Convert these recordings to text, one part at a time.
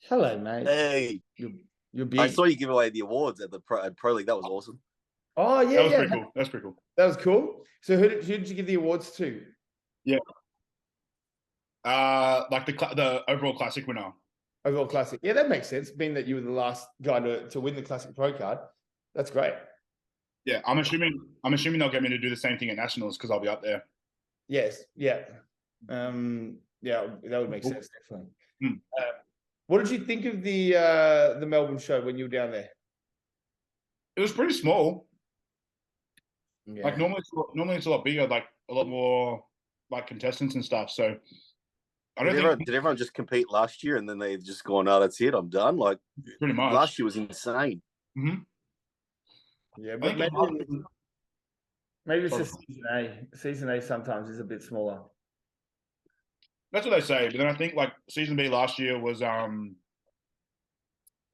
Hello, mate. Hey, You're I big. saw you give away the awards at the Pro League. That was awesome. Oh yeah, That was yeah. pretty cool. That's pretty cool. That was cool. So who did you give the awards to? Yeah. Like the overall classic winner. Overall classic. Yeah, that makes sense. Being that you were the last guy to win the classic pro card, that's great. Yeah, I'm assuming they'll get me to do the same thing at Nationals because I'll be up there. Yes. Yeah. Yeah, that would make sense definitely. Hmm. What did you think of the Melbourne show when you were down there? It was pretty small. Yeah. Like normally it's a lot bigger, like a lot more like contestants and stuff. So I don't think Did everyone just compete last year and then they've just gone, "Oh, that's it, I'm done"? Like pretty much last year was insane. Mm-hmm. Yeah, I but think maybe it's just season A. Season A sometimes is a bit smaller. that's what they say. But then I think like season B last year was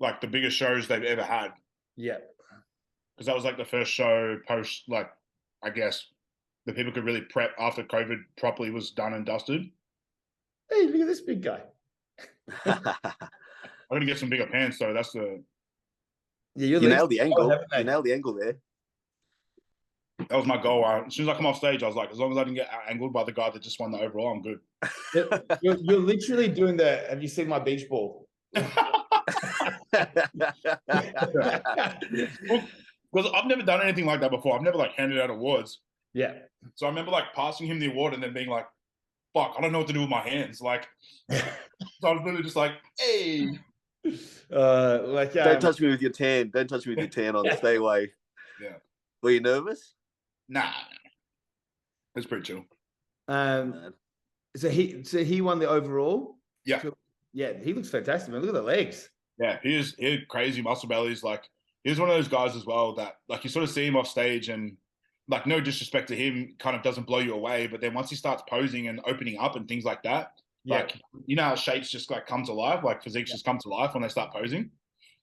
like the biggest shows they've ever had. Yeah. Because that was like the first show post, like, I guess the people could really prep after COVID properly was done and dusted. Hey, look at this big guy. I'm going to get some bigger pants, though. That's the. Yeah, you nailed the angle. You nailed the angle there. That was my goal. As soon as I come off stage, I was like, as long as I didn't get angled by the guy that just won the overall, I'm good. You're literally doing the. Have you seen my beach ball? Because I've never done anything like that before. I've never like handed out awards. Yeah. So I remember like passing him the award and then being like, fuck, I don't know what to do with my hands. Like, so I was literally just like, hey. Don't touch me with your tan. Don't touch me with your tan on. Stay away. Yeah. Were you nervous? Nah. It's pretty chill. So he won the overall? Yeah. So, yeah, he looks fantastic, man. Look at the legs. Yeah, he had crazy muscle bellies. Like, he's one of those guys as well that, like, you sort of see him off stage and, like, no disrespect to him, kind of doesn't blow you away. But then once he starts posing and opening up and things like that, like, you know how shapes just, like, come to life? Like, physiques just come to life when they start posing.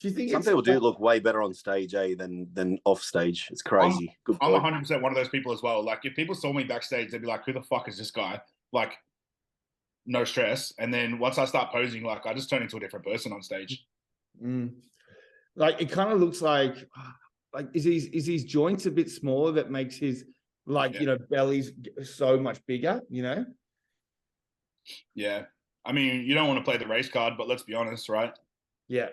Do you think some people do look way better on stage, than off stage? It's crazy. I'm 100% one of those people as well. Like, if people saw me backstage, they'd be like, who the fuck is this guy? Like, no stress. And then once I start posing, like, I just turn into a different person on stage. Like it kind of looks like is his joints a bit smaller that makes his belly's so much bigger, Yeah, I mean, you don't want to play the race card, but let's be honest, right? Yeah.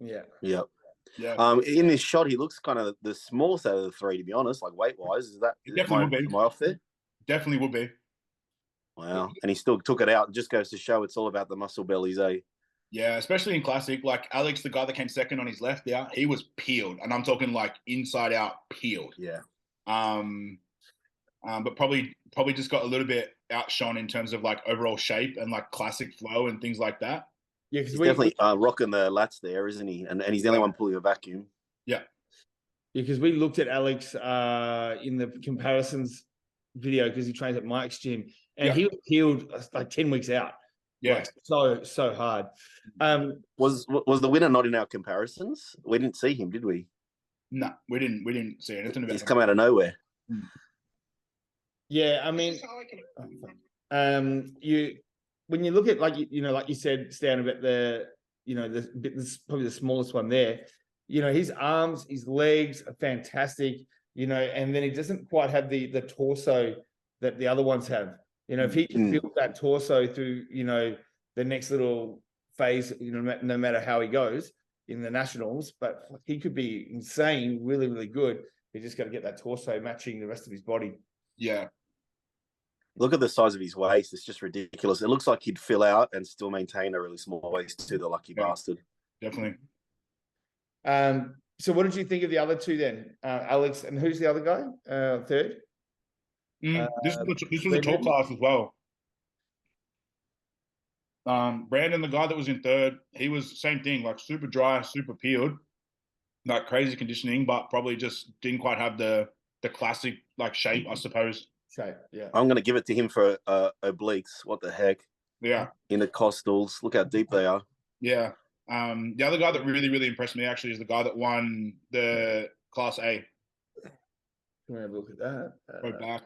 In this shot he looks kind of the smallest out of the three, to be honest, like weight wise. Am I off there? Definitely would be. Wow. And he still took it out. It just goes to show it's all about the muscle bellies, eh? Yeah, especially in classic. Like Alex, the guy that came second on his left there, he was peeled. And I'm talking like inside out peeled. Yeah. But probably just got a little bit outshone in terms of like overall shape and like classic flow and things like that. Yeah, he's definitely rocking the lats there, isn't he? And he's the only one pulling a vacuum. Yeah. Because we looked at Alex in the comparisons video because he trains at Mike's gym and he was peeled like 10 weeks out. Yeah, like, so hard. Was the winner not in our comparisons? We didn't see him, did we? No, we didn't see anything about He's come out of nowhere. Yeah, I mean, when you look at like you said, Stan, about this probably the smallest one there. His arms, his legs are fantastic. And then he doesn't quite have the torso that the other ones have. If he can build that torso through, the next little phase, no matter how he goes in the Nationals, but he could be insane, really, really good. He just got to get that torso matching the rest of his body. Yeah. Look at the size of his waist. It's just ridiculous. It looks like he'd fill out and still maintain a really small waist too, the lucky bastard. Definitely. So what did you think of the other two then? Alex, and who's the other guy? Third? This was a tall class as well. Brandon, the guy that was in third, he was same thing, like super dry, super peeled, like crazy conditioning, but probably just didn't quite have the classic like shape, I suppose. Shape, yeah. I'm going to give it to him for obliques. What the heck? Yeah. Intercostals. Look how deep they are. Yeah. The other guy that really, really impressed me actually is the guy that won the Class A. Can we have a look at that? Go back.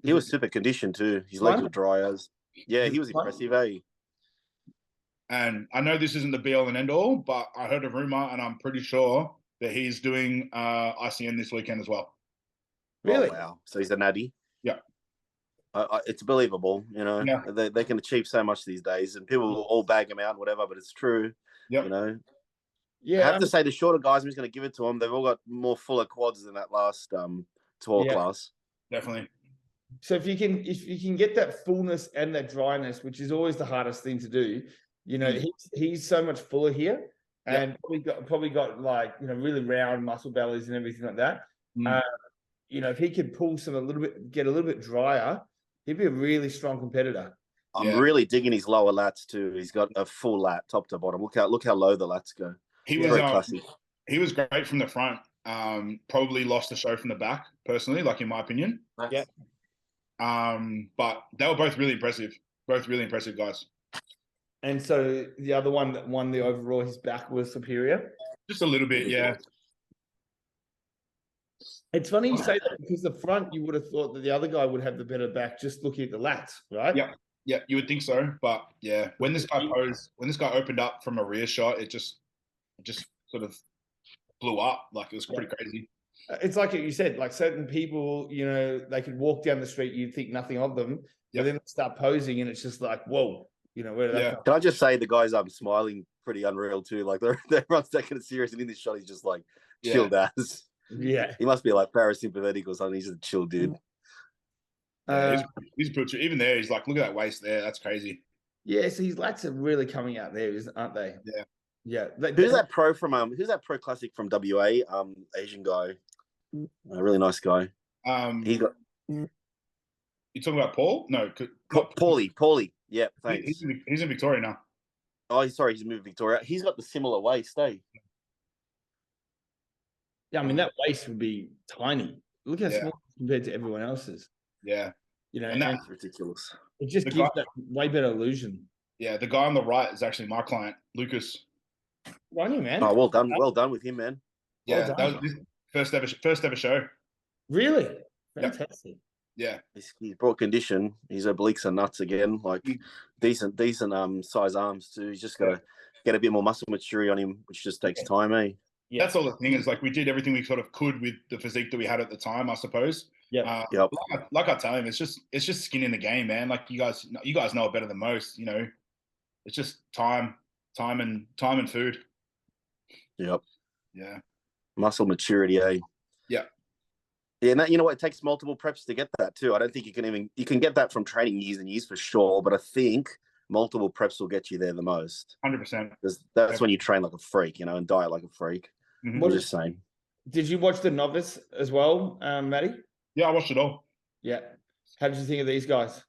He was super conditioned too. His legs were dry as. Yeah, he was impressive, eh? And I know this isn't the be all and end all, but I heard a rumor, and I'm pretty sure that he's doing ICN this weekend as well. Really? Oh, wow. So he's a natty. Yeah. It's believable, you know. Yeah. They can achieve so much these days, and people will all bag him out and whatever, but it's true. Yep. You know. Yeah. I have to say the shorter guys, I'm just going to give it to them. They've all got more fuller quads than that last 12 class. Definitely. So if you can get that fullness and that dryness, which is always the hardest thing to do, you know, he's so much fuller here, and probably got like, you know, really round muscle bellies and everything like that. You know, if he could pull get a little bit drier, he'd be a really strong competitor. I'm really digging his lower lats too. He's got a full lat, top to bottom. Look how low the lats go. He was great from the front. Probably lost the show from the back, personally, like in my opinion. Yeah. But they were both really impressive. Both really impressive guys. And so the other one that won the overall, his back was superior. Just a little bit, yeah. It's funny you say that, because the front, you would have thought that the other guy would have the better back just looking at the lats, right? Yeah, you would think so. But yeah, when this guy opened up from a rear shot, it just sort of blew up. Like, it was pretty crazy. It's like you said, like certain people, you know, they could walk down the street, you'd think nothing of them, but then they start posing and it's just like, whoa, you know, where did that come from? Can I just say the guys smiling pretty unreal too? Like everyone's taking it serious, and in this shot he's just like chilled as. Yeah. He must be like parasympathetic or something. He's just a chill dude. He's even there, he's like, look at that waist there. That's crazy. Yeah, so his lats are really coming out there, aren't they? Yeah. Yeah. Who's that pro classic from WA? Asian guy. A really nice guy. He got. You talking about Paul? No, Paulie. Yeah, thanks. He's in Victoria now. Oh, sorry, he's moved to Victoria. He's got the similar waist, eh? Yeah, I mean, that waist would be tiny. Look how small compared to everyone else's. Yeah. You know, and that's ridiculous. It just gives that way better illusion. Yeah, the guy on the right is actually my client, Lucas. Good on you, man. Oh, well done. Well done with him, man. Yeah, that was his first ever show. Really? Fantastic. Yeah. He's brought condition. His obliques are nuts again. Like decent size arms too. He's just got to get a bit more muscle maturity on him, which just takes time, eh? Yeah. That's all the thing is, like, we did everything we sort of could with the physique that we had at the time, I suppose. Yeah. Like I tell him, it's just skin in the game, man. Like, you guys know it better than most. You know, it's just time and food. Yep. Yeah. Muscle maturity, eh? Yeah. Yeah, and you know what? It takes multiple preps to get that too. I don't think you can get that from training years and years for sure, but I think multiple preps will get you there the most. 100%. Because that's when you train like a freak, you know, and diet like a freak. Mm-hmm. I'm just saying. Did you watch the novice as well, Matty? Yeah, I watched it all. Yeah. How did you think of these guys?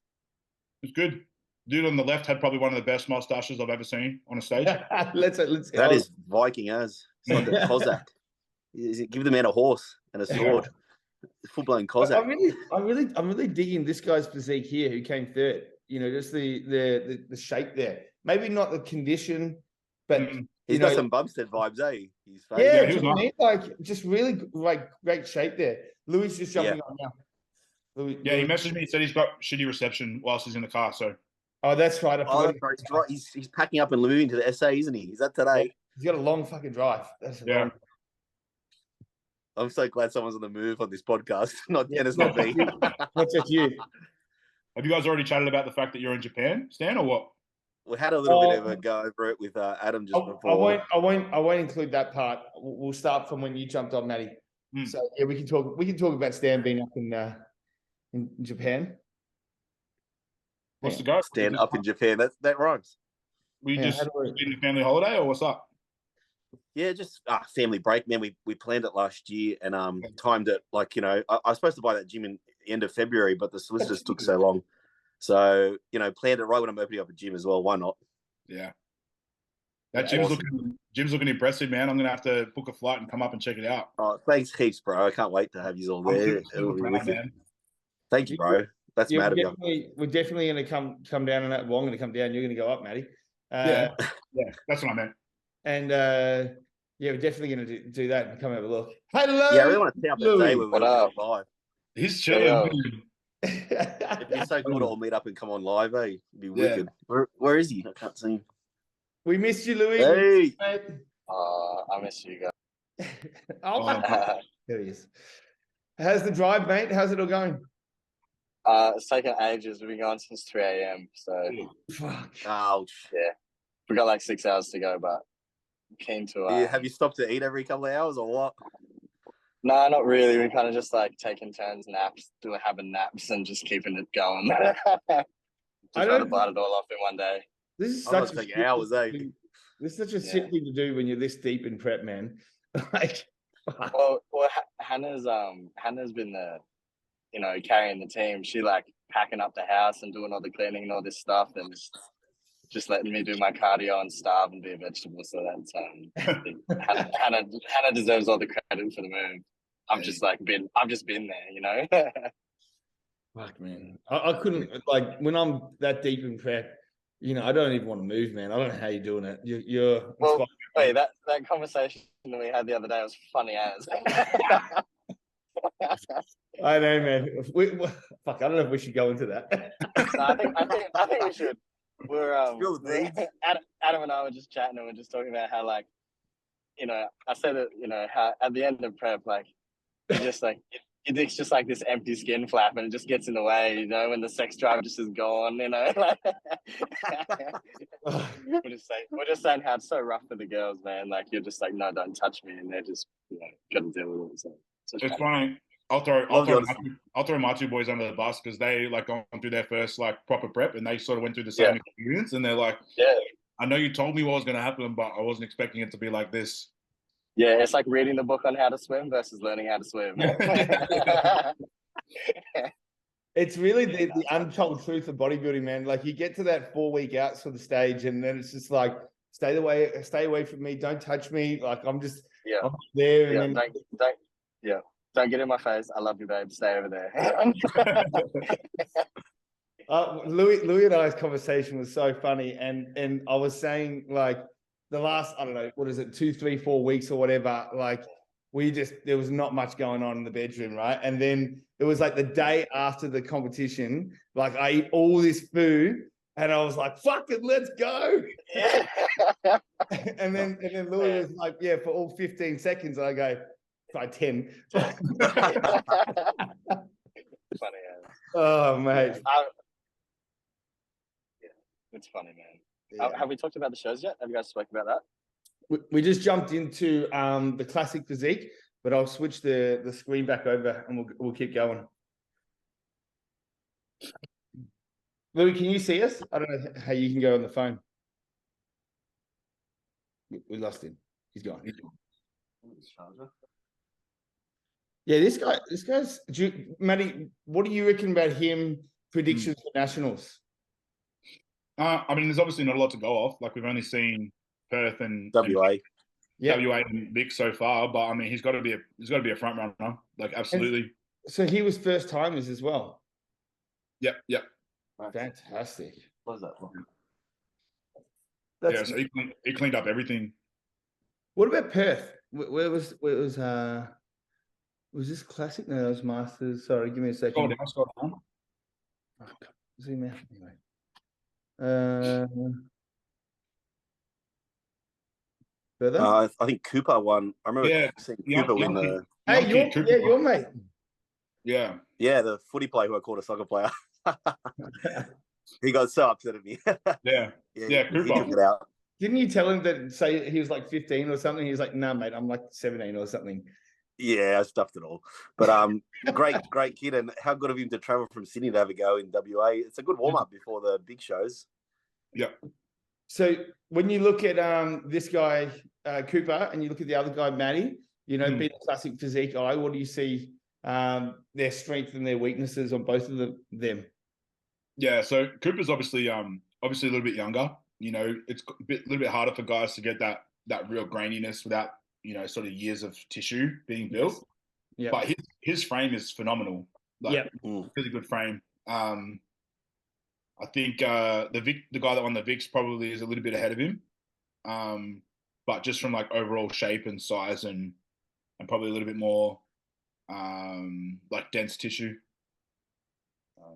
It's good. Dude on the left had probably one of the best mustaches I've ever seen on a stage. That is Viking as. It's like a Cossack. Give the man a horse and a sword. Full blown Cossack. I'm really digging this guy's physique here, who came third. You know, just the shape there. Maybe not the condition, but he's got some Bumstead vibes, eh? Like just really like great shape there. Louis just jumping on now. Louis, he messaged me. He said he's got shitty reception whilst he's in the car. So. Oh, that's right. He's packing up and moving to the SA, isn't he? Is that today? He's got a long fucking drive. I'm so glad someone's on the move on this podcast. And it's not me. Not just you. Have you guys already chatted about the fact that you're in Japan, Stan, or what? We had a little bit of a go over it with Adam just before. I won't include that part. We'll start from when you jumped on, Matty. So yeah, we can talk about Stan being up in Japan. What's the go? Stan up in Japan. That rhymes. We just been a family holiday, or what's up? Yeah, just family break, man. We planned it last year and timed it like, you know, I was supposed to buy that gym in the end of February, but the solicitors took so long. So, you know, planned it right when I'm opening up a gym as well. Why not? Yeah. That gym's looking impressive, man. I'm gonna have to book a flight and come up and check it out. Oh, thanks heaps, bro. I can't wait to have you all there. Man. Thank you, bro. That's mad of you. We're definitely gonna come down on that. Well, I'm gonna come down. You're gonna go up, Matty. Yeah, that's what I meant. And we're definitely going to do that and come have a look. Hello. Yeah, I really want to see up that day where we're live. He's chilling. It'd be so cool to all meet up and come on live, eh? It'd be wicked. Where is he? I can't see him. We missed you, Louis. Hey. Mate. I miss you guys. There he is. How's the drive, mate? How's it all going? It's taken ages. We've been going since 3 a.m. So Fuck. Ouch. yeah, we got like 6 hours to go, but I'm keen to. Have you stopped to eat every couple of hours or what? No, not really. We kind of just like taking turns having naps and just keeping it going. Just trying to bite it all off in one day. This is I'm such not a taking hours, eh? This is such a shit thing to do when you're this deep in prep, man. Like, well, Hannah's been carrying the team. She like packing up the house and doing all the cleaning and all this stuff, and just letting me do my cardio and starve and be a vegetable. So that's Hannah deserves all the credit for the move. I've just been there, Fuck, man. I couldn't, like, when I'm that deep in prep, I don't even want to move, man. I don't know how you're doing it. You're well, wait, that conversation that we had the other day was funny as. I know, man. Fuck, I don't know if we should go into that. No, I think we should. Adam and I were just chatting and we're just talking about how, like, I said that, how at the end of prep, like, just like your dick's just like this empty skin flap and it just gets in the way, when the sex drive just is gone, like, we're just saying how it's so rough for the girls, man. Like, you're just like, no, don't touch me, and they're just gotta deal with it. So it's funny. I'll throw my two boys under the bus because they like gone through their first like proper prep and they sort of went through the same experience, and they're like, I know you told me what was going to happen, but I wasn't expecting it to be like this. Yeah, it's like reading the book on how to swim versus learning how to swim. It's really the untold truth of bodybuilding, man. Like, you get to that 4 week out for the stage, and then it's just like, stay away from me, don't touch me. Like, I'm just I'm there. And don't get in my face. I love you, babe. Stay over there. Louis and I's conversation was so funny, and I was saying, like, the last, I don't know, what is it, 2, 3, 4 weeks or whatever, like, there was not much going on in the bedroom, right? And then it was like the day after the competition, like, I eat all this food and I was like, fuck it, let's go. and then Louis was like, yeah, for all 15 seconds. And I go, try 10. Funny. Oh, mate. It's funny, man. Yeah. Have we talked about the shows yet? Have you guys spoken about that? We just jumped into the classic physique, but I'll switch the screen back over and we'll keep going. Louis, can you see us? I don't know how you can go on the phone. We lost him. He's gone. Yeah, this guy's Matty, what do you reckon about him? Predictions for Nationals? I mean, there's obviously not a lot to go off. Like, we've only seen Perth and WA. WA and Vic so far, but I mean, he's got to be a front runner. Like, absolutely. So he was first timers as well. Yep. Fantastic. What was that for? So he cleaned up everything. What about Perth? Where was this classic? No, that was Masters. Sorry, give me a second. Scroll down. Oh, zoom out anyway. Further? I think Cooper won. I remember seeing Cooper win the. Hey, your mate. Yeah, the footy player who I called a soccer player. He got so upset at me. yeah, Cooper. He took it out. Didn't you tell him that, say he was like 15 or something? He was like, "Nah, mate, I'm like 17 or something." Yeah, I stuffed it all. But great kid, and how good of him to travel from Sydney to have a go in WA. It's a good warm up before the big shows. Yeah. So when you look at this guy Cooper, and you look at the other guy Matty, being a classic physique guy, what do you see their strengths and their weaknesses on both of them? Yeah, so Cooper's obviously a little bit younger. It's a little bit harder for guys to get that real graininess without sort of years of tissue being built. Yeah. But his frame is phenomenal. Like, really good frame. I think the guy that won the Vic's probably is a little bit ahead of him. But just from like overall shape and size and probably a little bit more like dense tissue.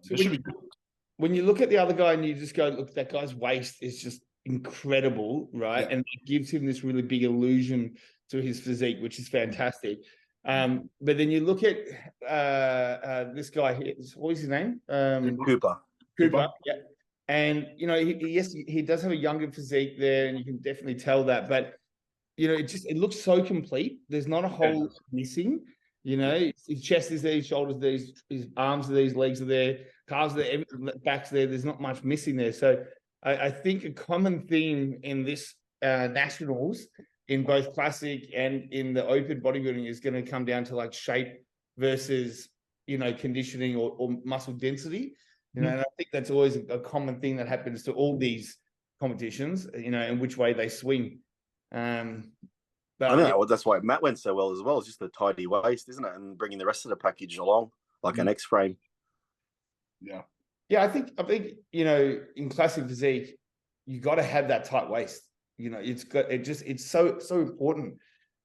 So when you look at the other guy and you just go, look, that guy's waist is just incredible, right? And it gives him this really big illusion to his physique, which is fantastic. But then you look at this guy here. What is his name? Cooper. Cooper. Yeah. And yes, he does have a younger physique there, and you can definitely tell that. But it looks so complete. There's not a whole lot missing. His chest is there, his shoulders there, his arms are there, his legs are there, calves are there, back's there. There's not much missing there. So I think a common theme in this nationals, in both classic and in the open bodybuilding, is going to come down to like shape versus conditioning or muscle density. And I think that's always a common thing that happens to all these competitions. In which way they swing. But I know that's why Matt went so well as well. It's just the tidy waist, isn't it? And bringing the rest of the package along, like an X-frame. Yeah. Yeah, I think in classic physique, you got to have that tight waist. It's so important.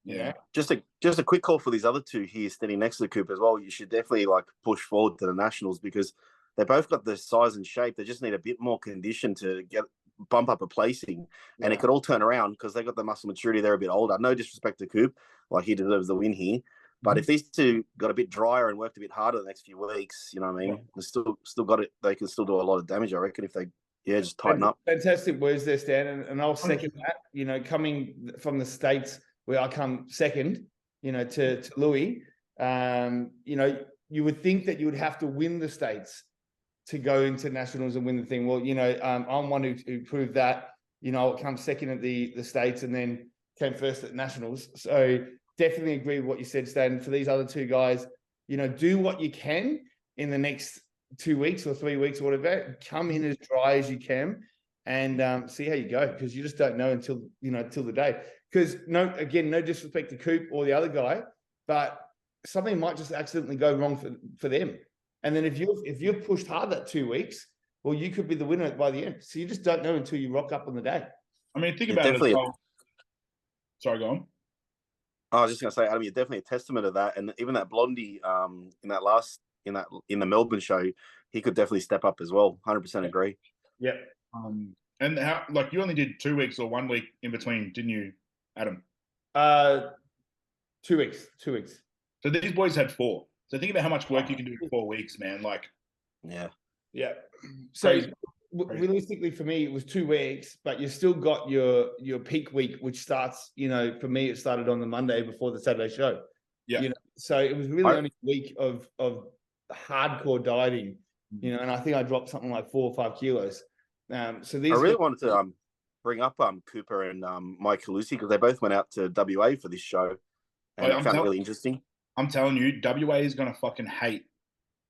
Yeah. Just a quick call for these other two here standing next to the Coop as well. You should definitely push forward to the nationals, because they both got the size and shape. They just need a bit more condition to bump up a placing, and it could all turn around because they got the muscle maturity. They're a bit older. No disrespect to Coop, he deserves the win here. But if these two got a bit drier and worked a bit harder the next few weeks, you know what I mean? They still got it. They can still do a lot of damage, I reckon, if they just tighten up. Fantastic words there, Stan, and I'll second that. Coming from the States where I come second, to Louis, you would think that you would have to win the States to go into nationals and win the thing. Well, I'm one who proved that. I'll come second at the States and then came first at nationals. So definitely agree with what you said, Stan. For these other two guys, do what you can in the next 2 weeks or 3 weeks or whatever. Come in as dry as you can and see how you go, because you just don't know until the day. Because no disrespect to Coop or the other guy, but something might just accidentally go wrong for them. And then if you've pushed hard that 2 weeks, well, you could be the winner by the end. So you just don't know until you rock up on the day. I mean, think about it as well. Sorry, go on. I was just gonna say, Adam, you're definitely a testament to that. And even that Blondie, in the Melbourne show, he could definitely step up as well. 100% agree. Yeah. And how, you only did 2 weeks or 1 week in between, didn't you, Adam? 2 weeks. So these boys had 4. So think about how much work you can do in 4 weeks, man. Yeah. So realistically, for me, it was 2 weeks, but you still got your peak week, which starts, for me, it started on the Monday before the Saturday show. Yeah. So it was really only a week of hardcore dieting, and I think I dropped something like 4 or 5 kilos. So these. I really wanted to bring up Cooper and Mike Calusi, because they both went out to WA for this show, and I found it really interesting. I'm telling you, WA is going to fucking hate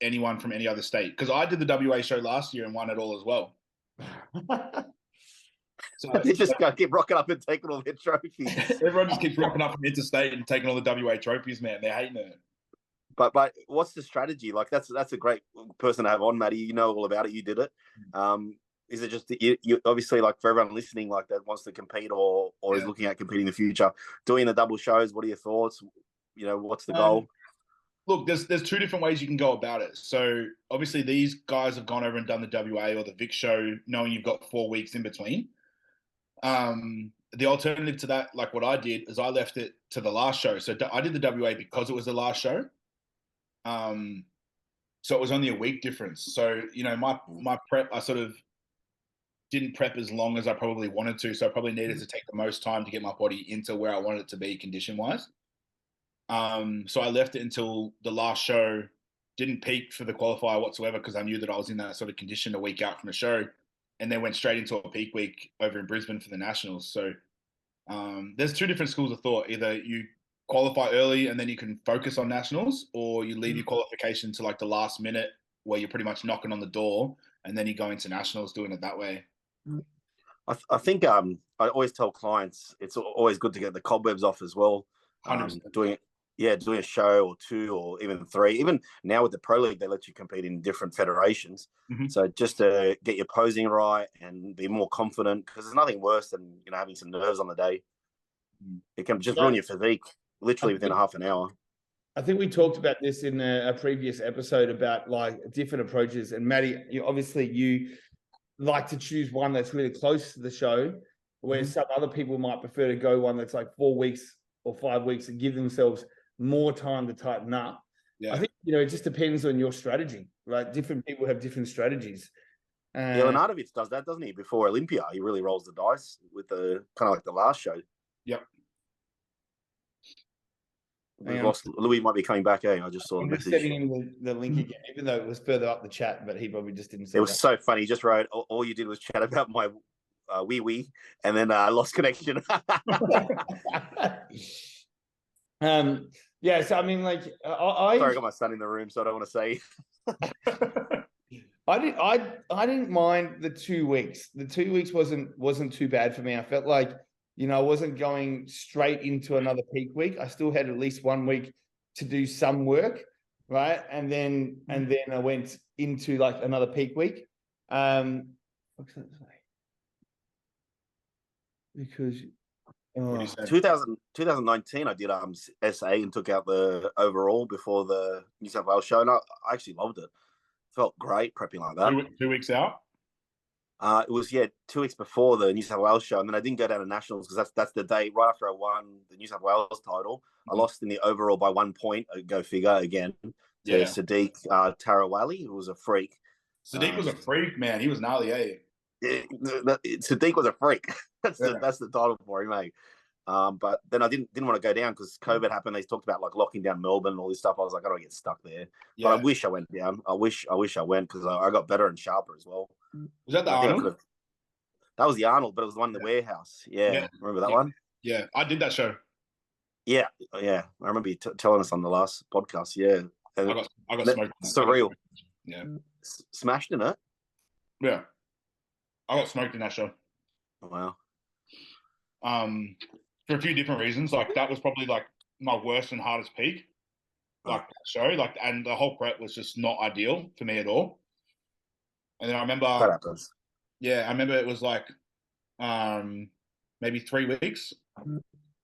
anyone from any other state, because I did the WA show last year and won it all as well. So they just keep rocking up and taking all their trophies. Everyone just keeps rocking up from interstate and taking all the WA trophies, man. They're hating it. But what's the strategy? That's a great person to have on, Matty. You know all about it. You did it. Is it just you obviously, for everyone listening, that wants to compete or is looking at competing in the future, doing the double shows? What are your thoughts? What's the goal? Look, there's 2 different ways you can go about it. So obviously these guys have gone over and done the WA or the Vic show, knowing you've got 4 weeks in between. The alternative to that, what I did, is I left it to the last show. So I did the WA because it was the last show. So it was only a week difference. So, my prep, I sort of didn't prep as long as I probably wanted to. So I probably needed to take the most time to get my body into where I wanted it to be condition-wise. So I left it until the last show, didn't peak for the qualifier whatsoever, because I knew that I was in that sort of condition a week out from the show, and then went straight into a peak week over in Brisbane for the Nationals. So there's 2 different schools of thought. Either you qualify early and then you can focus on Nationals, or you leave your qualification to the last minute where you're pretty much knocking on the door, and then you go into Nationals doing it that way. I think I always tell clients it's always good to get the cobwebs off as well. Doing a show or 2 or even 3. Even now with the Pro League, they let you compete in different federations. So just to get your posing right and be more confident, because there's nothing worse than having some nerves on the day. It can just ruin your physique literally within half an hour. I think we talked about this in a previous episode about different approaches. And Matty, like to choose one that's really close to the show, whereas some other people might prefer to go one that's like 4 weeks or 5 weeks and give themselves more time to tighten up. Yeah. I think, it just depends on your strategy, right? Different people have different strategies. Leonardovich does that, doesn't he? Before Olympia, he really rolls the dice with the kind of like the last show. Yep. We've lost. Louis might be coming back. I just saw the I'm just message. sending him the link again, even though it was further up the chat, but he probably just didn't see it. Was so funny. He just wrote, all you did was chat about my wee, and then lost connection. Yeah, so I mean, like, Sorry, I got my son in the room, so I don't want to say. I didn't mind the 2 weeks. The 2 weeks wasn't too bad for me. I felt like, I wasn't going straight into another peak week. I still had at least 1 week to do some work, right? And then I went into like another peak week. Because 2019, I did SA and took out the overall before the New South Wales show, and I actually loved it. Felt great prepping like that. 2 weeks out. It was 2 weeks before the New South Wales show, and then I didn't go down to Nationals because that's the day right after I won the New South Wales title. I lost in the overall by 1 point. Go figure again to Sadiq Tarawali, who was a freak. Sadiq was a freak, man. He was gnarly, Sadiq was a freak. That's the title for him, mate. But then I didn't want to go down because COVID happened. They talked about like locking down Melbourne and all this stuff. I was like, I don't get stuck there. Yeah. But I wish I went down. I wish I went because I got better and sharper as well. Was that the Arnold? That was the Arnold, but it was the one in the warehouse. Yeah. Remember that one? Yeah, I did that show. Yeah. I remember you telling us on the last podcast. Yeah. And I got smoked. Surreal. Yeah. Smashed in it. Yeah. I got smoked in that show. Oh, wow. For a few different reasons. Like that was probably like my worst and hardest peak. Like that show. Like, and the whole prep was just not ideal for me at all. And then I remember that happens. Yeah, I remember it was like maybe 3 weeks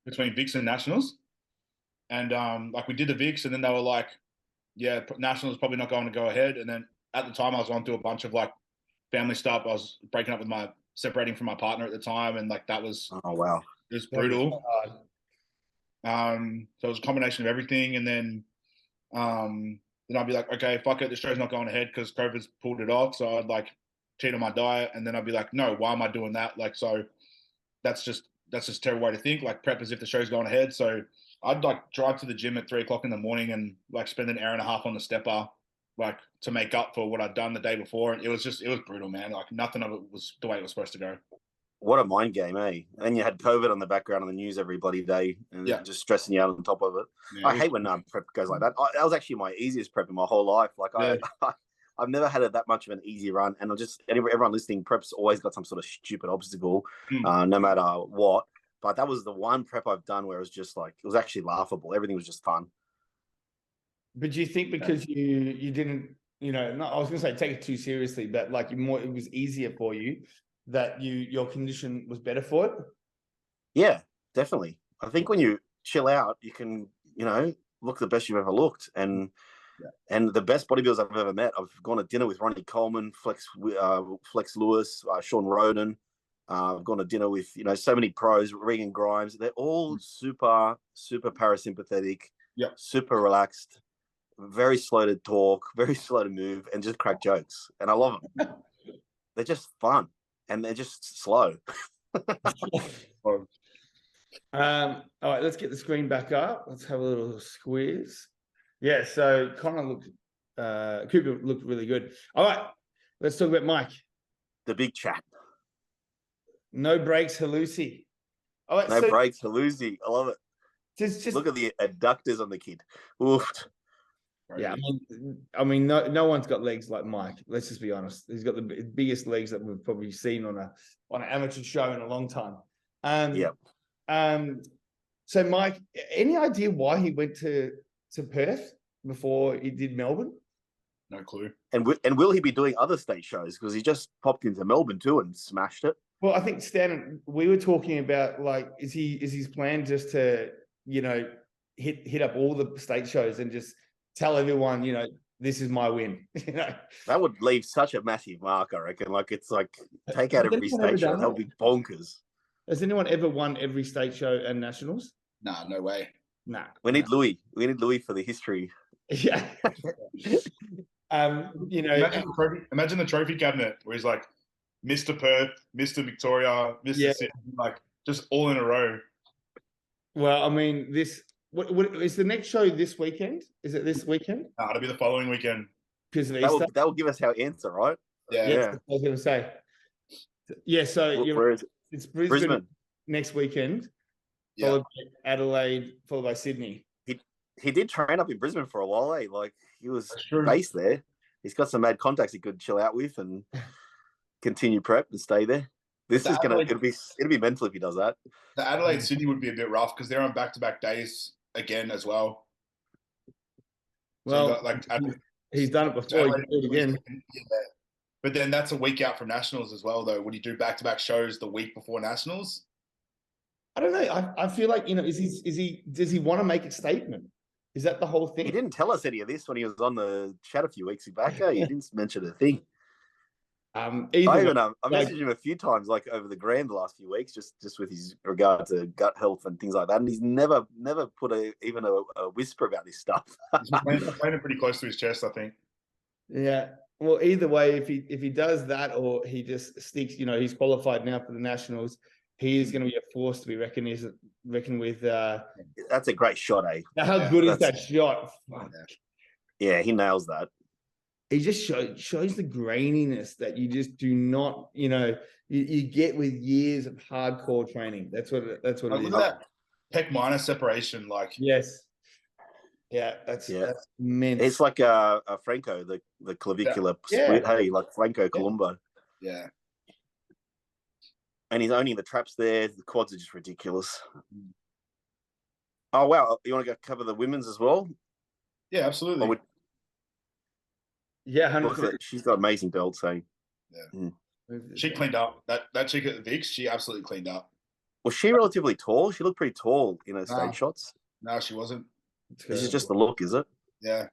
between Vic's and Nationals. And like we did the Vic's and then they were like, yeah, Nationals probably not going to go ahead. And then at the time I was on through a bunch of like family stuff. I was separating from my partner at the time, and like that was wow, it was brutal. So it was a combination of everything, and then I'd be like, okay, fuck it, the show's not going ahead because COVID's pulled it off. So I'd like cheat on my diet, and then I'd be like, no, why am I doing that? Like, so that's just a terrible way to think. Like prep as if the show's going ahead. So I'd like drive to the gym at 3 o'clock in the morning and like spend an hour and a half on the stepper, like to make up for what I'd done the day before. And it was brutal, man. Like nothing of it was the way it was supposed to go. What a mind game, eh? And you had COVID on the background on the news every bloody day and just stressing you out on top of it. Yeah, I hate when prep goes like that. That was actually my easiest prep in my whole life. Like I've never had that much of an easy run. And everyone listening, prep's always got some sort of stupid obstacle, no matter what. But that was the one prep I've done where it was just like, it was actually laughable. Everything was just fun. But do you think because you didn't, I was going to say take it too seriously, but like it was easier for you that your condition was better for it? Yeah, definitely. I think when you chill out, you can, look the best you've ever looked. And the best bodybuilders I've ever met, I've gone to dinner with Ronnie Coleman, Flex Lewis, Sean Roden. I've gone to dinner with, so many pros, Regan Grimes. They're all super, super parasympathetic, super relaxed, very slow to talk, very slow to move, and just crack jokes. And I love them. They're just fun, and they're just slow. All right, let's get the screen back up. Let's have a little squeeze. Yeah, so Cooper looked really good. All right, let's talk about Mike. The big chat. No breaks, Halusi. All right, no breaks, Halusi. I love it. Just look at the adductors on the kid. Oof. Yeah, I mean, no one's got legs like Mike. Let's just be honest. He's got the biggest legs that we've probably seen on an amateur show in a long time. So Mike, any idea why he went to Perth before he did Melbourne? No clue. And will he be doing other state shows? Because he just popped into Melbourne too and smashed it. Well, I think Stan, we were talking about like, is his plan just to hit up all the state shows and just tell everyone, this is my win. You know, That would leave such a massive mark, I reckon. Like, it's like, take out Has every anyone ever state show. done That would be bonkers. has anyone ever won every state show and nationals? Nah, no way. Nah. We need Louis. We need Louis for the history. Yeah. You know, Imagine the trophy cabinet where he's like Mr. Perth, Mr. Victoria, Mr. Yeah. Sydney, like just all in a row. well, I mean, what is the next show this weekend? Is it this weekend? Nah, it'll be the following weekend. Because of That Easter? will give us our answer, right? Yeah. Yes, I was going to say. Yeah, so Where is it? it's Brisbane, Brisbane. next weekend, Yeah. followed by Adelaide, followed by Sydney. He did train up in Brisbane for a while, eh? Like, he was That's true. based there. He's got some mad contacts he could chill out with and continue prep and stay there. This The is gonna Adelaide- it'll be mental if he does that. The Adelaide Sydney would be a bit rough because they're on back-to-back days again as well. So you Well, got, like, he's done it before. He can do it again. Yeah. But then that's a week out from nationals as well, though. Would he do back-to-back shows the week before nationals? I don't know. I feel like, you know, does he want to make a statement? Is that the whole thing? He didn't tell us any of this when he was on the chat a few weeks back. Eh? He didn't mention a thing. Either I way, even I like- messaged him a few times, like over the grand the last few weeks, just with his regard to gut health and things like that. And he's never put even a whisper about this stuff. He's playing it pretty close to his chest, I think. Yeah. Well, either way, if he does that or he just sticks, you know, he's qualified now for the nationals. He is going to be a force to be reckoned with. That's a great shot, eh? How good is that shot? Fuck. Yeah, he nails that. He just shows the graininess that you just do not, you know, you get with years of hardcore training. That's what it Like, is. look at that pec minor separation. Like, Yes. Yeah, that's immense. It's like a Franco, the clavicular split. Hey, like Franco Columbo. yeah. And he's owning the traps there. The quads are just ridiculous. Oh, wow. You want to go cover the women's as well? Yeah, absolutely. Yeah, Look 100%. at, she's got amazing belts, eh? She cleaned up. That chick at Vic's, she absolutely cleaned up. Was she relatively tall? She looked pretty tall in her stage shots. No, she wasn't. This is just the look, is it? Yeah.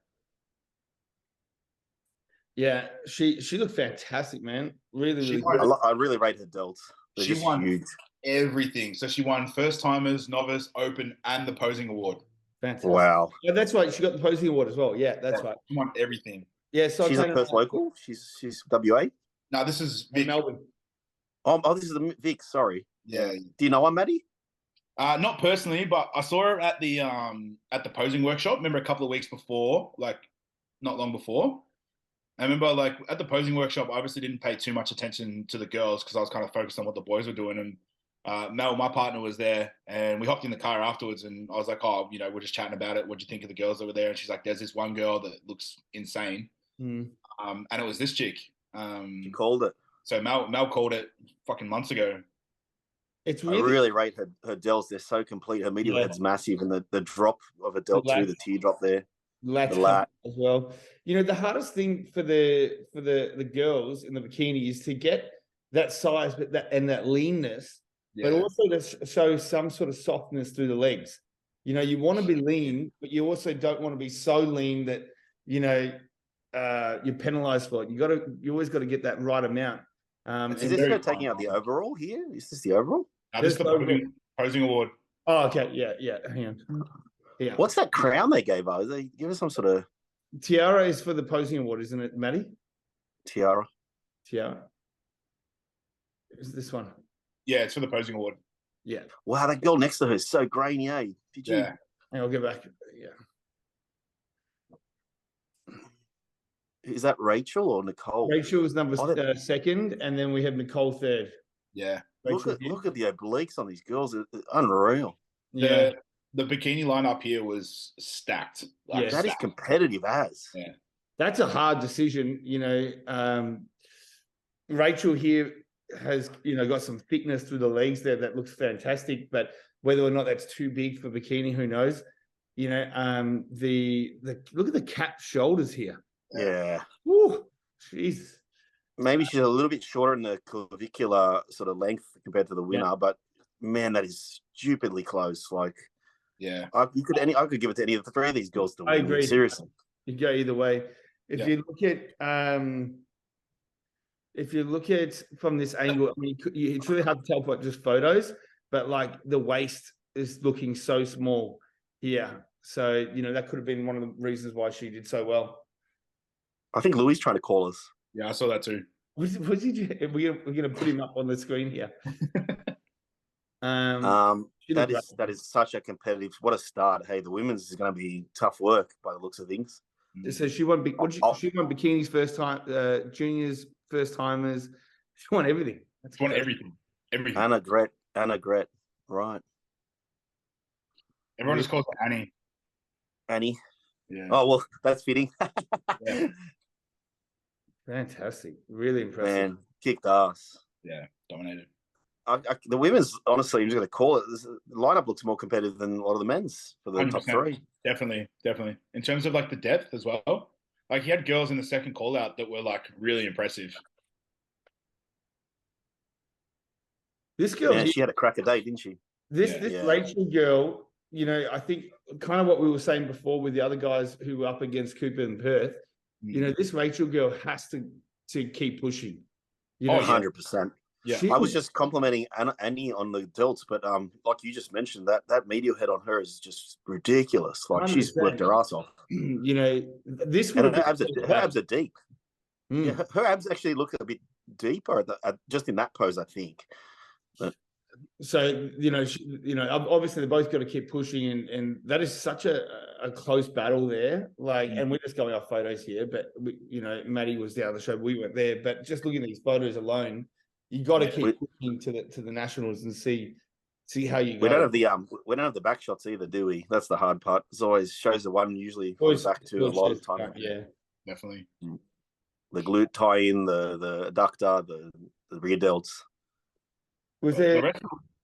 Yeah, she looked fantastic, man. Really good. I really rate her delts. They're She just won huge. everything. So she won first timers, novice, open, and the posing award. Fantastic. Wow. Yeah, that's right. She got the posing award as well. Yeah, that's right. She won everything. Yeah, so She's a Perth local. She's WA. No, this is in Vic. Melbourne. Oh, this is the Vic. Sorry. Yeah. Do you know her, Maddie? Not personally, but I saw her at the posing workshop. Remember a couple of weeks before, like not long before. I remember like at the posing workshop, I obviously didn't pay too much attention to the girls because I was kind of focused on what the boys were doing. And Mel, my partner, was there, and we hopped in the car afterwards. And I was like, "Oh, you know, we're just chatting about it. What do you think of the girls that were there?" And she's like, "There's this one girl that looks insane." And it was this chick. She called it. So Mel called it fucking months ago. It's I really rate her delts. They're so complete. Her medial head's massive, and the drop of a delt too, the teardrop there. The lat as well. You know, the hardest thing for the girls in the bikini is to get that size, but that leanness, but also to show some sort of softness through the legs. You know, you want to be lean, but you also don't want to be so lean that, you know, you're penalized for it. You always got to get that right amount. Is this her taking out the overall here? Is this the overall? This is the posing award. Oh, okay. Yeah. Hang on. Yeah. What's that crown they gave her? They give her some sort of tiara is for the posing award, isn't it, Maddie? Tiara. Is this one? Yeah, it's for the posing award. Yeah. Wow, that girl next to her is so grainy, eh? Did you? Yeah. I'll get back. Yeah. Is that Rachel or Nicole? Rachel was number second, and then we have Nicole third. Yeah. Look at the obliques on these girls. It's unreal. Yeah. The bikini lineup here was stacked. Like, that is competitive as. Yeah. That's a hard decision. You know, Rachel here has, you know, got some thickness through the legs there that looks fantastic, but whether or not that's too big for bikini, who knows? You know, the look at the cap shoulders here. Yeah. Woo, jeez. Maybe she's a little bit shorter in the clavicular sort of length compared to the winner, but man, that is stupidly close. Like, yeah, I could give it to any of the three of these girls to win. I agree. Seriously, You go either way. if you look at from this angle, I mean, it's really hard to tell by just photos, but like the waist is looking so small here. So, that could have been one of the reasons why she did so well. I think Louis trying to call us. Yeah, I saw that too. We're going to put him up on the screen here. That is such a competitive. What a start! Hey, the women's is going to be tough work by the looks of things. So she won. She won bikinis first time, juniors first timers. She won everything. She won everything. Everything. Anna Gret, right? Everyone just calls her Annie. Annie. Yeah. Oh well, that's fitting. Yeah. Fantastic. Really impressive. Man, kicked ass. Yeah, dominated. The women's, honestly, I'm just going to call it. The lineup looks more competitive than a lot of the men's for the 100%. top three. Definitely. In terms of like the depth as well, like he had girls in the second call out that were like really impressive. This girl, she had a crack a day, didn't she? This Rachel girl, I think kind of what we were saying before with the other guys who were up against Cooper and Perth. This Rachel girl has to keep pushing. 100%. Yeah, I was just complimenting Annie on the delts, but like you just mentioned, that medial head on her is just ridiculous. Like 100%. She's worked her ass off. This her abs are deep. Yeah, her abs actually look a bit deeper just in that pose, I think. But, so obviously they both got to keep pushing, and that is such a close battle there. Like, and we're just going off photos here, but Maddie was down the show, we weren't there, but just looking at these photos alone. You got to keep looking to the Nationals and see how you go. We don't have the back shots either, do we? That's the hard part. It always shows the one usually back to a lot of time. Yeah, definitely. The glute tie in, the adductor, the rear delts. Was there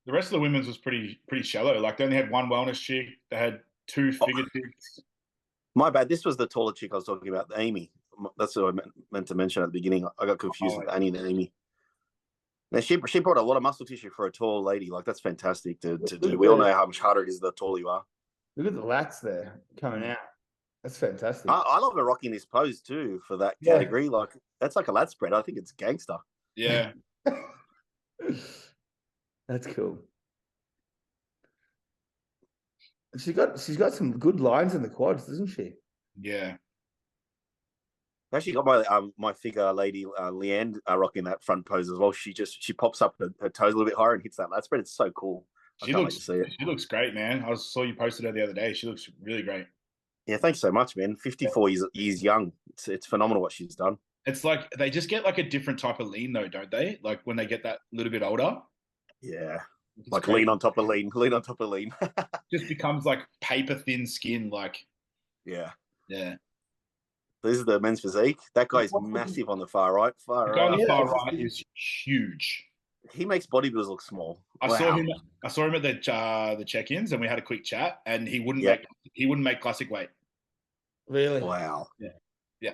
the rest of the women's was pretty shallow. Like they only had one wellness chick. They had two figure chicks. My bad. This was the taller chick I was talking about, Amy. That's what I meant to mention at the beginning. I got confused with Annie and Amy. Now she brought a lot of muscle tissue for a tall lady. Like that's fantastic to do. We all know how much harder it is the taller you are. Look at the lats there coming out. That's fantastic. I love her rocking this pose too for that category. Like that's like a lat spread. I think it's gangster. Yeah. That's cool. She's got some good lines in the quads, doesn't she? Yeah. Actually got my figure lady Leanne rocking that front pose as well. She pops up her toes a little bit higher and hits that lat spread. It's so cool. She looks great, man. I saw you posted her the other day. She looks really great. Yeah, thanks so much, man. 54 years young. It's phenomenal what she's done. It's like they just get like a different type of lean though, don't they? Like when they get that little bit older. Yeah. It's like crazy. Lean on top of lean. Just becomes like paper thin skin. Like. Yeah. Yeah. This is the men's physique. That guy's massive on the far right. The guy on the far right is huge. He makes bodybuilders look small. I saw him at the check-ins, and we had a quick chat. And he wouldn't make classic weight. Really? Wow. Yeah.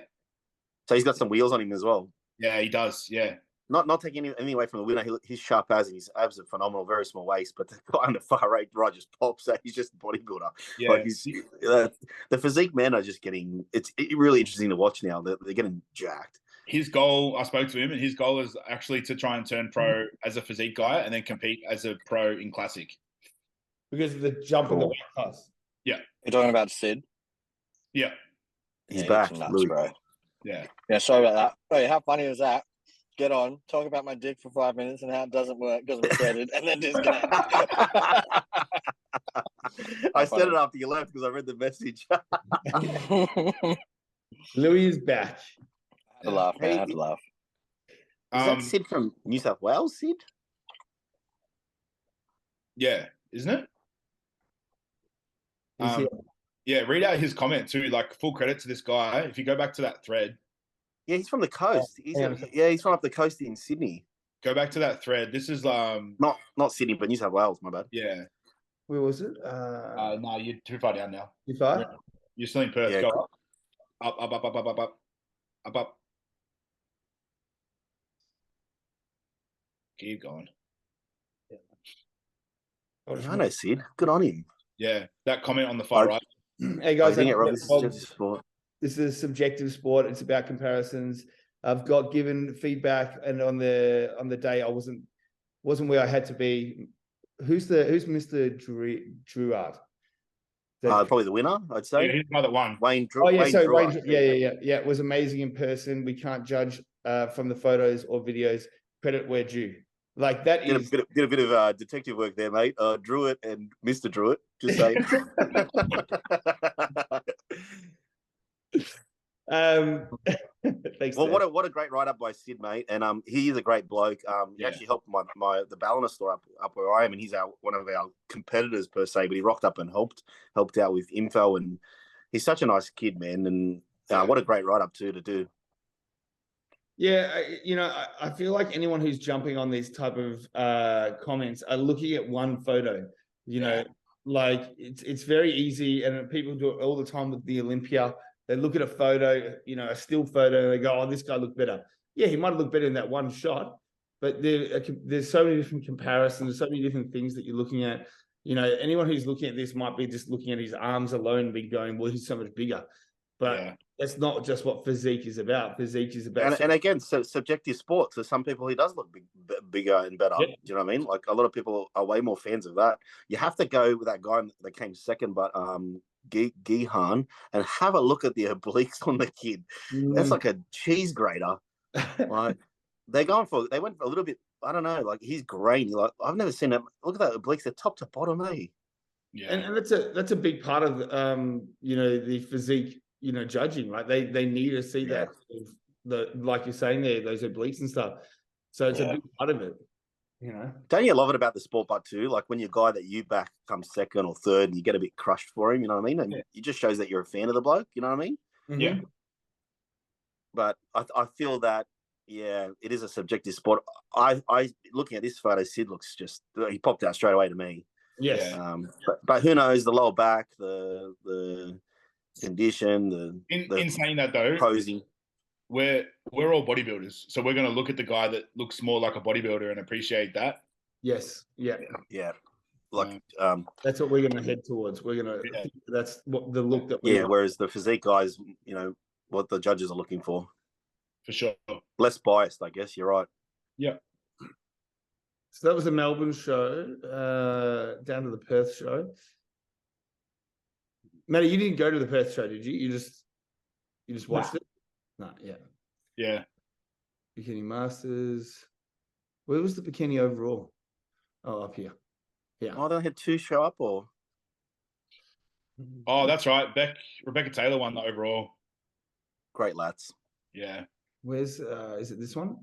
So he's got some wheels on him as well. Yeah, he does. Yeah. Not taking anything away from the winner. He's sharp as, and his abs are phenomenal, very small waist. But the guy on the far right just pops out. He's just a bodybuilder. Yeah. Like the physique men are just getting. It's really interesting to watch now. They're getting jacked. His goal, I spoke to him, and his goal is actually to try and turn pro as a physique guy, and then compete as a pro in classic. Because of the jump in the weight class. Yeah. You're talking about Sid? Yeah. He's back, nuts, bro. Yeah. Yeah. Sorry about that. Hey, how funny was that? Get on, talk about my dick for 5 minutes and how it doesn't work because I'm threaded, and then disconnect. I said it after you left because I read the message. Louis is back. I had to laugh, man. I had to laugh. Is that Sid from New South Wales, Sid? Yeah, isn't it? Yeah, read out his comment too. Like full credit to this guy. If you go back to that thread. Yeah, he's from the coast. He's from up the coast in Sydney. Go back to that thread. This is not Sydney, but New South Wales. My bad. Yeah. Where was it? No, you're too far down now. Too far? You're still in Perth. Yeah, go cool. Up. Keep going. I know Sid. Good on him. Yeah, that comment on the far right. Hey guys, I think it this is a subjective sport. It's about comparisons. I've got given feedback, and on the day I wasn't where I had to be. Who's Mr. Druard? Probably the winner, I'd say. Yeah, he's the guy that won. Wayne Drew. Oh yeah, Wayne so Drew. yeah. It was amazing in person. We can't judge from the photos or videos. Credit where due. Like that Did is a bit of detective work there, mate. Druitt and Mr. Druitt, just saying. Thanks. Well, what a great write up by Sid, mate, and he is a great bloke. He actually helped the Ballina store up where I am, and he's one of our competitors per se, but he rocked up and helped out with info, and he's such a nice kid, man, and what a great write up too to do. Yeah, I feel like anyone who's jumping on these type of comments are looking at one photo. Like it's very easy, and people do it all the time with the Olympia. They look at a photo, a still photo, and they go, "Oh, this guy looked better." Yeah, he might have looked better in that one shot, but there's so many different comparisons, there's so many different things that you're looking at. Anyone who's looking at this might be just looking at his arms alone and be going, "Well, he's so much bigger," but that's not just what physique is about. Physique is about, and again, so subjective sport. So some people he does look bigger and better. Yep. Do you know what I mean? Like a lot of people are way more fans of that. You have to go with that guy that came second, but Gihan, and have a look at the obliques on the kid. That's like a cheese grater. Like they went for a little bit. I don't know. Like he's grainy. Like I've never seen him. Look at that obliques. They're top to bottom, eh? Yeah, and that's a big part of the physique. Judging, right? They need to see that, like you're saying there, those obliques and stuff. So it's a big part of it. Don't you love it about the sport, but too, like when your guy that you back comes second or third, and you get a bit crushed for him. You know what I mean? And it just shows that you're a fan of the bloke. You know what I mean? Mm-hmm. Yeah. But I feel that it is a subjective sport. I looking at this photo, Sid looks he popped out straight away to me. Yes. But who knows? The lower back, the condition, in saying that though, posing. We're all bodybuilders, so we're going to look at the guy that looks more like a bodybuilder and appreciate that. Yes. Yeah. Like that's what we're going to head towards. We're going to. That's what the look that. Whereas the physique guys, what the judges are looking for. For sure. Less biased, I guess. You're right. Yeah. So that was the Melbourne show. Down to the Perth show. Matty, you didn't go to the Perth show, did you? You just watched it? No, yeah. Yeah. Bikini Masters. Where was the bikini overall? Oh, up here. Yeah. Oh, they had two show up, or? Oh, that's right. Rebecca Taylor won the overall. Great lads. Yeah. Where's is it this one?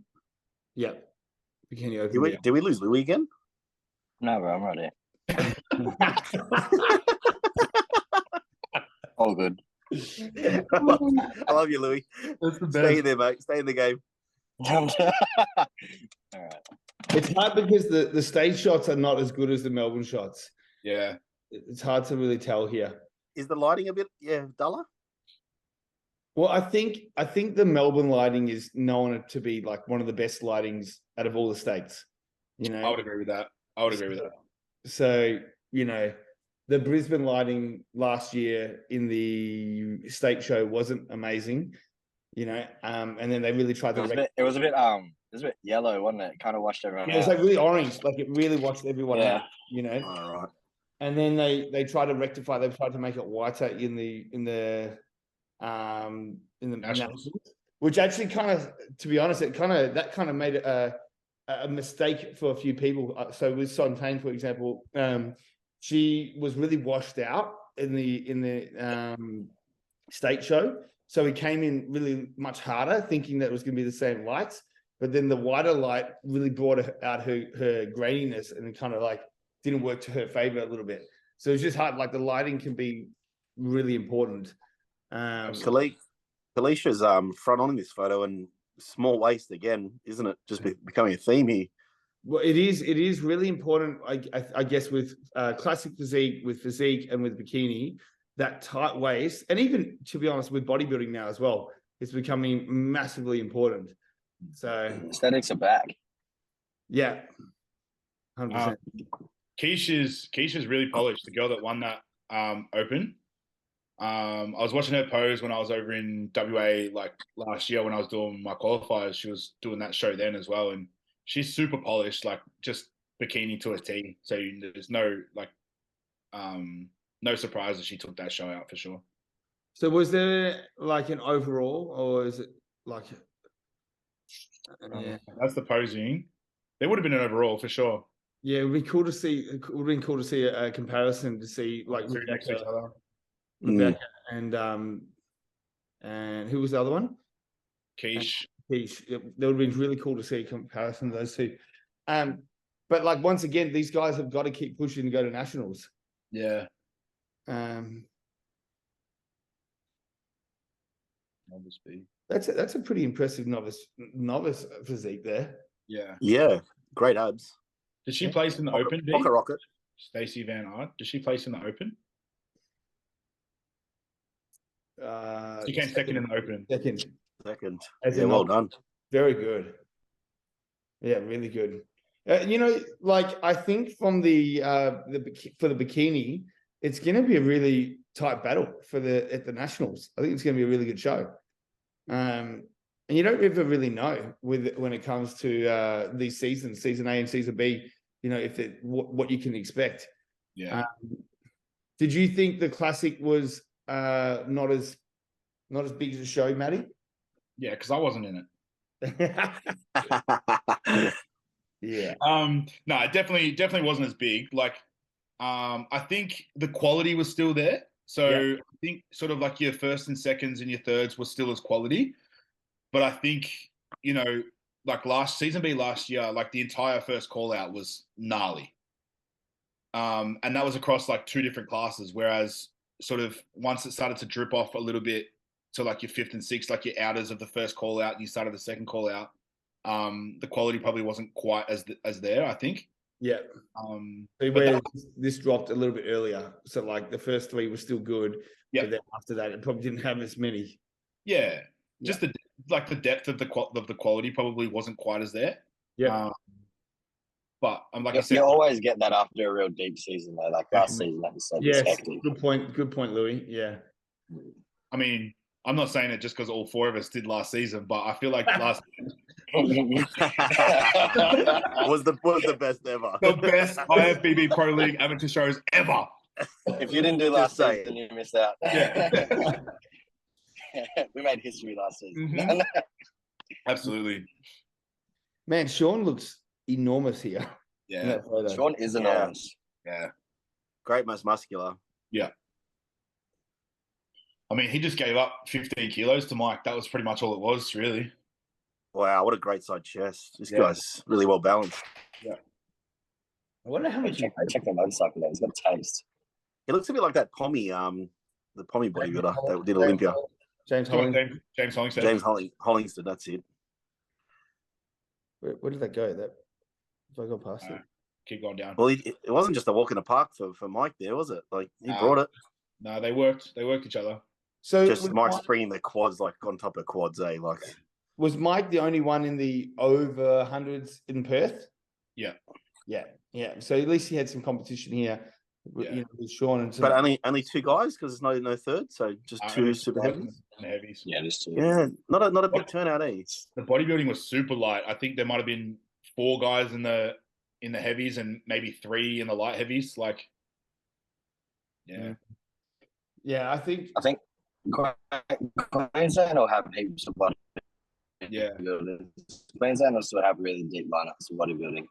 Yeah. Bikini open. Did we lose Louis again? No, bro, I'm right here. All good. I love you, Louis. Stay there, mate. Stay in the game. All right. It's hard because the stage shots are not as good as the Melbourne shots. Yeah. It's hard to really tell here. Is the lighting a bit duller? Well, I think the Melbourne lighting is known to be like one of the best lightings out of all the states. I would agree with that. So, the Brisbane lighting last year in the state show wasn't amazing, and then they really tried to. It was a bit yellow, wasn't it? It kind of washed everyone out. It was like really orange, like it really washed everyone out, All right. And then they tried to rectify. They tried to make it whiter in the Nationals, which actually kind of, to be honest, that kind of made a mistake for a few people. So with Sontaine, for example, she was really washed out in the state show. So he came in really much harder, thinking that it was going to be the same lights. But then the wider light really brought out her graininess, and it kind of like didn't work to her favor a little bit. So it's just hard. Like the lighting can be really important. Kalicia's front on in this photo, and small waist again, isn't it? Just becoming a theme here. Well, it is really important, I guess, with classic physique, with physique and with bikini, that tight waist, and even, to be honest, with bodybuilding now as well, it's becoming massively important. So aesthetics are back. Yeah, 100%. Keisha's really polished. The girl that won that Open, I was watching her pose when I was over in WA like last year when I was doing my qualifiers. She was doing that show then as well, and she's super polished, like just bikini to a T. So there's no like, no surprise that she took that show out for sure. So was there like an overall, or is it like? Yeah, that's the posing. There would have been an overall for sure. yeah, it'd be cool to see. It would have been cool to see a comparison to see like Two next to each other. Rebecca and who was the other one? Keish. Keish. That would have been really cool to see a comparison of those two. But like once again, these guys have got to keep pushing to go to nationals. Yeah. Novice B. That's a pretty impressive novice physique there. Yeah. Yeah. Great abs. Did she place in the Open? Rocket. Stacey Van Art. Did she place in the Open? She came second in the Open. Second. As yeah, well done. Very good. Yeah, really good. You know, like I think from the bikini, it's going to be a really tight battle at the nationals. I think it's going to be a really good show. And you don't ever really know when it comes to these seasons, season A and season B. You know, if what you can expect. Yeah. Did you think the classic was not as big as a show, Matty? Yeah, because I wasn't in it. Yeah. No, it definitely wasn't as big. Like, I think the quality was still there. So yeah. I think sort of like your first and seconds and your thirds were still as quality. But I think, you know, like season B last year, like the entire first call out was gnarly. And that was across like two different classes. Whereas sort of once it started to drip off a little bit to like your fifth and sixth, like your outers of the first call out and you started the second call out, the quality probably wasn't quite as there, I think. Yeah. Where this dropped a little bit earlier. So like the first three were still good. Yeah. But then after that, it probably didn't have as many. Yeah. Just the depth of the quality probably wasn't quite as there. Yeah. But like I said, you always get that after a real deep season though. Like last season, that was so hectic. Good point, Louis. Yeah. I mean, I'm not saying it just because all four of us did last season, but I feel like last was the best ever. The best IFBB Pro League amateur shows ever. If you didn't do last season, you missed out. Yeah. We made history last season. Mm-hmm. Absolutely. Man, Sean looks enormous here. Yeah. Sean is enormous. Yeah. Great, most muscular. Yeah. I mean, he just gave up 15 kilos to Mike. That was pretty much all it was, really. Wow, what a great side chest. This guy's really well balanced. Yeah. I wonder how much. I checked the motorcycle there. He's got taste. He looks a bit like that Pommy, the Pommy bodybuilder that did Olympia. James Hollingston. James Hollingston, that's it. Where did that go? If I go past it. Keep going down. Well, it wasn't just a walk in the park for Mike there, was it? Like, he brought it. No, they worked each other. So just Mike springing the quads like on top of quads, eh? Like, was Mike the only one in the over hundreds in Perth? Yeah. So at least he had some competition here. You know, with Sean and but only two guys because there's no third, so just two super heavies. Yeah, just two. Yeah, not a big turnout, eh? The bodybuilding was super light. I think there might have been 4 guys in the heavies and maybe 3 in the light heavies. Like, yeah, I think Queensland will have heaps of body. Yeah, Queensland will still have really deep lineups of bodybuilding.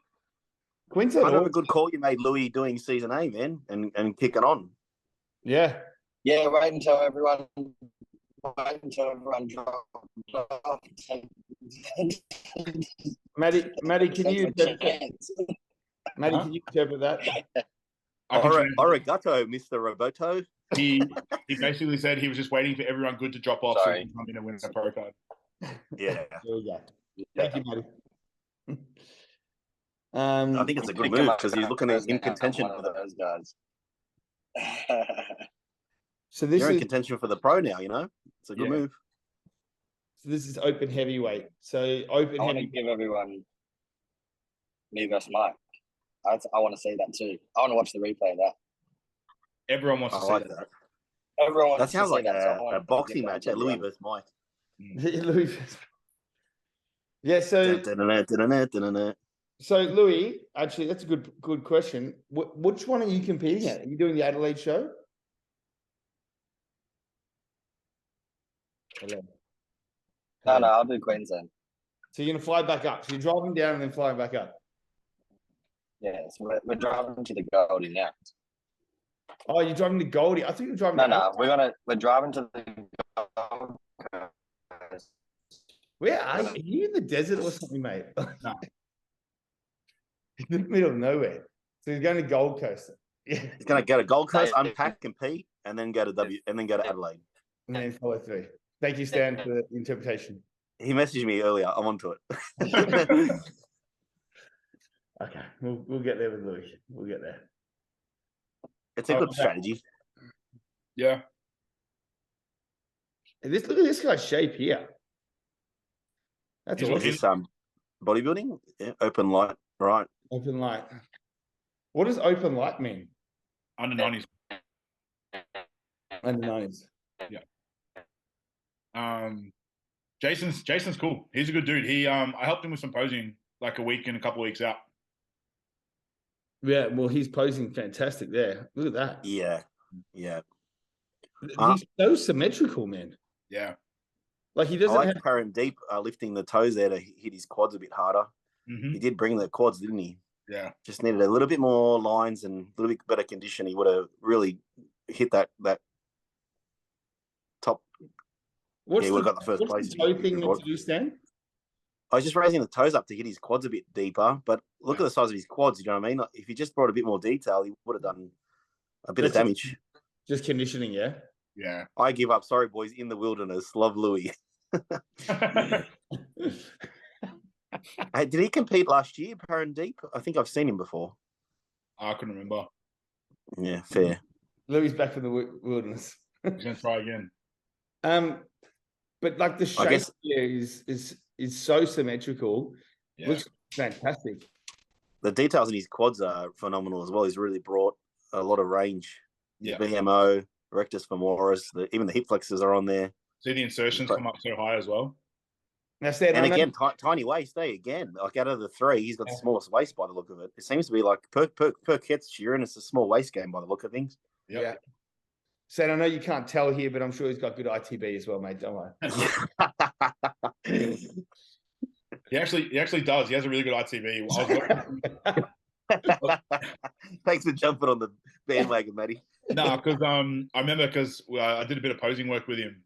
Queensland. Another good call you made, Louis, doing season A, man, and kicking on. Yeah. Yeah, wait until everyone drops off. Maddie, can you interpret that? Arigato, Mr. Roboto. He basically said he was just waiting for everyone good to drop off so he can come in and win a pro card. Yeah. There we go. Thank you, Maddie. I think it's a good move because he's looking in contention for those guys. So you're in contention for the pro now, you know? It's a good move. So this is open heavyweight. So open heavyweight. I want to give everyone me versus Mike. I want to see that too. I want to watch the replay of that. Everyone wants to see that. Everyone That wants to sounds see like that. So I a wanted to boxing give that match to at Louis everyone. versus Mike. Louis. Yeah, so Louis, actually, that's a good question. Which one are you competing at? Are you doing the Adelaide show? Hello. No, I'll do Queensland. So you're gonna fly back up. So you're driving down and then flying back up. Yeah, so we're driving to the Goldie now. Oh, you're driving to Goldie. I think you're driving. No, we're driving to the Gold Coast. Where are you? Are you in the desert or something, mate? No. In the middle of nowhere. So he's going to Gold Coast. Yeah. He's going to go to Gold Coast, unpack, compete, and then go to Adelaide. And then follow through. Thank you, Stan, for the interpretation. He messaged me earlier. I'm onto it. Okay, we'll get there with Louis. We'll get there. It's a good strategy. Yeah. Look at this guy's shape here. That's He's awesome. Bodybuilding, yeah, open light, right? Open light. What does open light mean? Under 90s. Under 90s. Yeah. Jason's cool. He's a good dude. I helped him with some posing like a week and a couple of weeks out. Yeah, well, he's posing fantastic there. Look at that. Yeah. He's so symmetrical, man. Yeah. Like he doesn't have Parent Deep lifting the toes there to hit his quads a bit harder. Mm-hmm. He did bring the quads, didn't he? Yeah. Just needed a little bit more lines and a little bit better condition. He would have really hit that top. He would have got the first place. What's the toe thing meant to do, Stan? I was just raising the toes up to hit his quads a bit deeper, but look at the size of his quads. You know what I mean? Like, if he just brought a bit more detail, he would have done a bit of damage. Just conditioning, yeah? Yeah. I give up. Sorry, boys. In the wilderness. Love Louis. Hey, did he compete last year, Parent Deep? I think I've seen him before. I couldn't remember. Yeah, fair. Louis back from the wilderness. He's gonna try again. But like the shape here is so symmetrical. Yeah. Looks fantastic. The details in his quads are phenomenal as well. He's really brought a lot of range. Yeah. BMO, rectus femoris, even the hip flexors are on there. See the insertions come up so high as well. Now, Stan, and again, tiny waist, again. Like out of the three, he's got the smallest waist by the look of it. It seems to be like Perkett's shearing. It's a small waist game by the look of things. Yep. Yeah. Stan, I know you can't tell here, but I'm sure he's got good ITB as well, mate. Don't worry. He actually does. He has a really good ITB. Thanks for jumping on the bandwagon, Matty. No, because I remember I did a bit of posing work with him.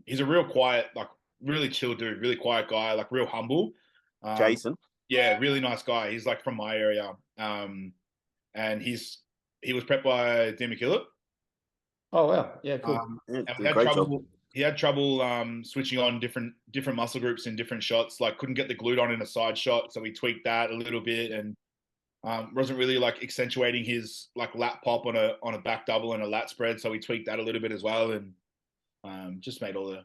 He's a real quiet, like really chill dude, really quiet guy, like real humble. Jason. Yeah, really nice guy. He's like from my area. And he was prepped by Dan McKillop. Oh wow, yeah, cool. And he had trouble switching on different muscle groups in different shots. Like couldn't get the glute on in a side shot, so we tweaked that a little bit, and wasn't really like accentuating his like lat pop on a back double and a lat spread, so we tweaked that a little bit as well, and just made all the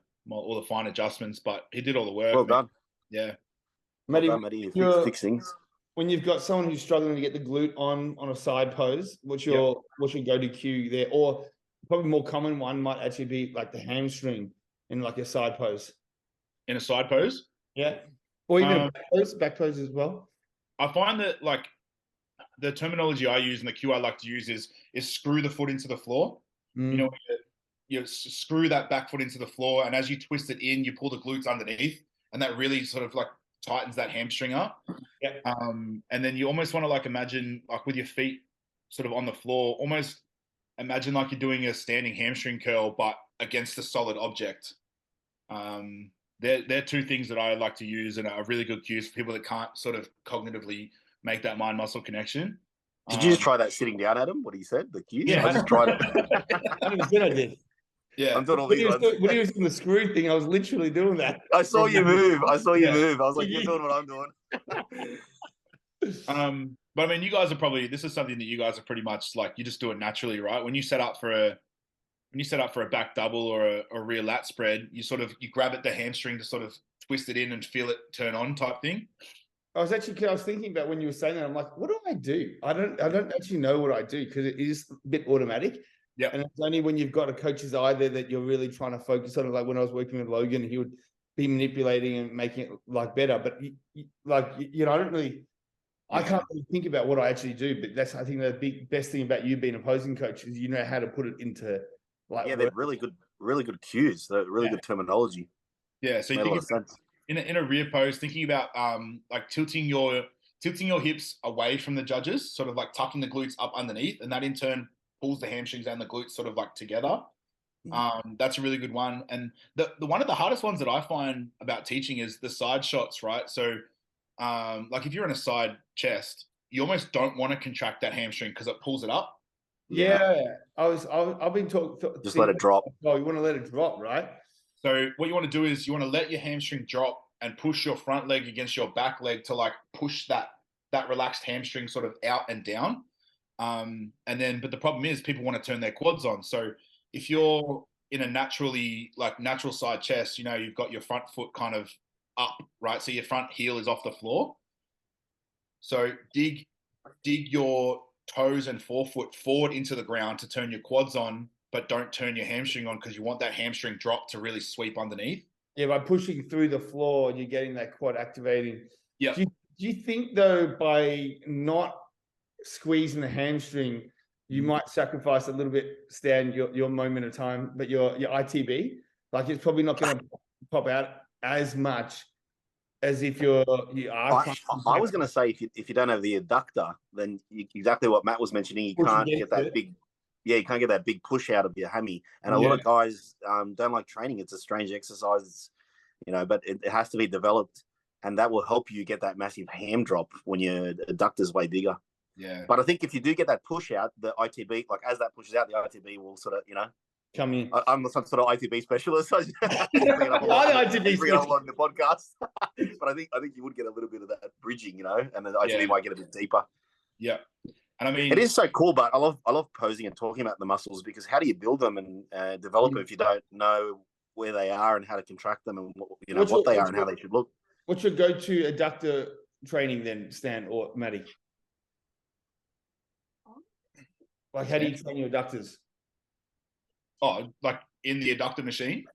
fine adjustments. But he did all the work. Well done. Yeah, Matty. Fix things. When you've got someone who's struggling to get the glute on a side pose, what's your go-to cue there? Or probably more common one might actually be like the hamstring in like a side pose. In a side pose? Yeah. Or even a back pose as well. I find that like the terminology I use and the cue I like to use is screw the foot into the floor. You know, you screw that back foot into the floor, and as you twist it in, you pull the glutes underneath, and that really sort of like tightens that hamstring up. Yeah. And then you almost want to like imagine like with your feet sort of on the floor, almost imagine like you're doing a standing hamstring curl, but against a solid object. They're two things that I like to use and are really good cues for people that can't sort of cognitively make that mind-muscle connection. Did you just try that sitting down, Adam? What he said? The cues? Yeah, I just tried it. 100% I did. Yeah. I'm doing all these ones. When he was doing the screw thing, I was literally doing that. I saw you move. I was like, you're doing what I'm doing. But I mean, you guys are probably, this is something that you guys are pretty much like, you just do it naturally, right? When you set up for a back double or a rear lat spread, you grab at the hamstring to sort of twist it in and feel it turn on type thing. I was thinking about when you were saying that, I'm like, what do? I don't actually know what I do because it is a bit automatic. Yeah. And it's only when you've got a coach's eye there that you're really trying to focus on it. Like when I was working with Logan, he would be manipulating and making it like better. But I don't really, I can't really think about what I actually do. But that's, I think, the best thing about you being an opposing coach is you know how to put it into like. Yeah, they're really good cues. They're really good terminology. Yeah, so you think in a rear pose, thinking about like tilting your hips away from the judges, sort of like tucking the glutes up underneath, and that in turn pulls the hamstrings and the glutes sort of like together. That's a really good one. And the one of the hardest ones that I find about teaching is the side shots, right? So like if you're in a side chest, you almost don't want to contract that hamstring because it pulls it up. Yeah. I've been talking. Just let it drop. Oh, you want to let it drop, right? So what you want to do is you want to let your hamstring drop and push your front leg against your back leg to like push that relaxed hamstring sort of out and down. But the problem is people want to turn their quads on. So if you're in a natural side chest, you know, you've got your front foot kind of up, right? So your front heel is off the floor. So dig your toes and forefoot forward into the ground to turn your quads on, but don't turn your hamstring on because you want that hamstring drop to really sweep underneath. Yeah, by pushing through the floor, you're getting that quad activating. Yeah. Do you think, though, by not squeezing the hamstring, you might sacrifice a little bit, Stan, your moment of time, but your ITB, like it's probably not going to pop out as much as if you are. I was going to say if you don't have the adductor, then exactly what Matt was mentioning, you can't get that big. Yeah, you can't get that big push out of your hammy. And a lot of guys don't like training. It's a strange exercise, you know, but it has to be developed. And that will help you get that massive ham drop when your adductor's way bigger. Yeah. But I think if you do get that push out, the ITB, like as that pushes out, the ITB will sort of, you know. Come in. I'm some sort of ITB specialist. So bring it up on the podcast. But I think you would get a little bit of that bridging, you know, and the ITB might get a bit deeper. Yeah. And I mean, it is so cool, but I love posing and talking about the muscles because how do you build them and develop them if you don't know where they are and how to contract them and what they are and how they should look? What's your go-to adductor training then, Stan or Matty? Like, how do you train your adductors? Oh, like in the adductor machine?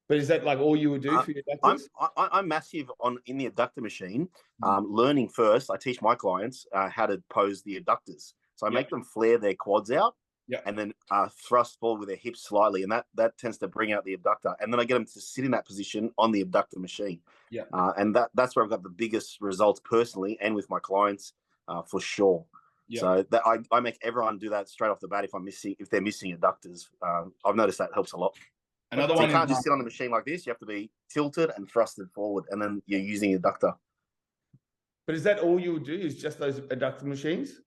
But is that like all you would do for your adductors? I'm massive in the adductor machine. Learning first, I teach my clients how to pose the adductors. So I make them flare their quads out and then thrust forward with their hips slightly. And that tends to bring out the adductor. And then I get them to sit in that position on the abductor machine. Yeah. And that's where I've got the biggest results personally and with my clients for sure. Yeah. So I make everyone do that straight off the bat if they're missing adductors. I've noticed that helps a lot. Another one. You can't just sit on the machine like this. You have to be tilted and thrusted forward, and then you're using adductor. But is that all you would do? Is just those adductor machines?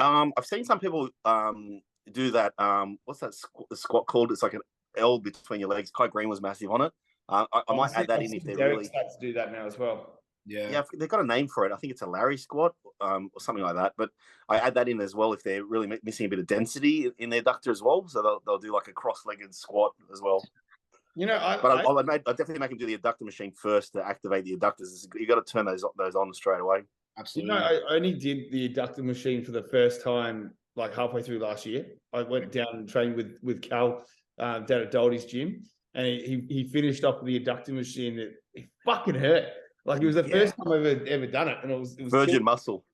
I've seen some people do that. What's that squat called? It's like an L between your legs. Kai Green was massive on it. I might add that in if they really starts to do that now as well. Yeah, they've got a name for it. I think it's a Larry squat or something like that. But I add that in as well if they're really missing a bit of density in their adductor as well. So they'll do like a cross-legged squat as well. You know, I definitely make them do the adductor machine first to activate the adductors. You got to turn those on straight away. Absolutely. You know, I only did the adductor machine for the first time like halfway through last year. I went down and trained with Cal down at Doldy's gym, and he finished off with the adductor machine. It fucking hurt. Like it was the first time I've ever done it, and it was virgin muscle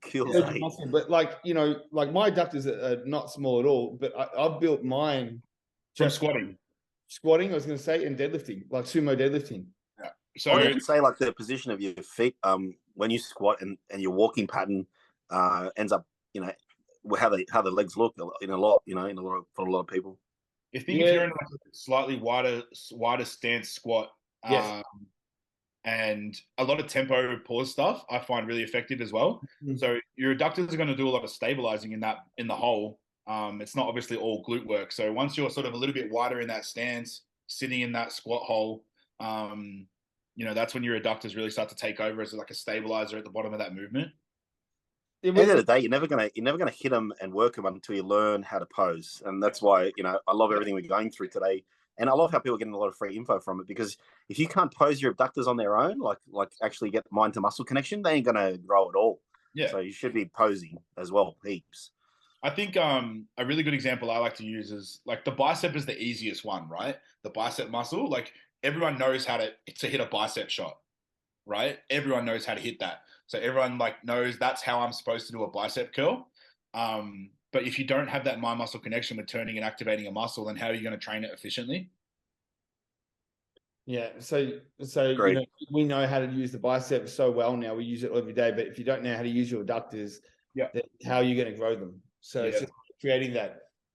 kills. Virgin muscle, but like like my adductors are not small at all. But I've built mine from squatting. I was going to say, and deadlifting, like sumo deadlifting. Yeah. So I would say like the position of your feet when you squat and your walking pattern ends up how the legs look for a lot of people. If you're in like a slightly wider stance squat. Yes. And a lot of tempo pause stuff I find really effective as well. Mm-hmm. So your adductors are going to do a lot of stabilizing in the hole. It's not obviously all glute work. So once you're sort of a little bit wider in that stance, sitting in that squat hole, that's when your adductors really start to take over as like a stabilizer at the bottom of that movement. At the end of the day, you're never gonna hit them and work them until you learn how to pose, and that's why I love everything we're going through today. And I love how people are getting a lot of free info from it, because if you can't pose your abductors on their own, like actually get mind to muscle connection, they ain't going to grow at all. Yeah. So you should be posing as well, heaps. I think a really good example I like to use is like the bicep is the easiest one, right? The bicep muscle, like everyone knows how to hit a bicep shot, right? Everyone knows how to hit that. So everyone like knows that's how I'm supposed to do a bicep curl. But if you don't have that mind muscle connection with turning and activating a muscle, then how are you going to train it efficiently? Yeah. So Great. we know how to use the bicep so well now. We use it every day. But if you don't know how to use your adductors, Yeah. then how are you going to grow them? So it's just creating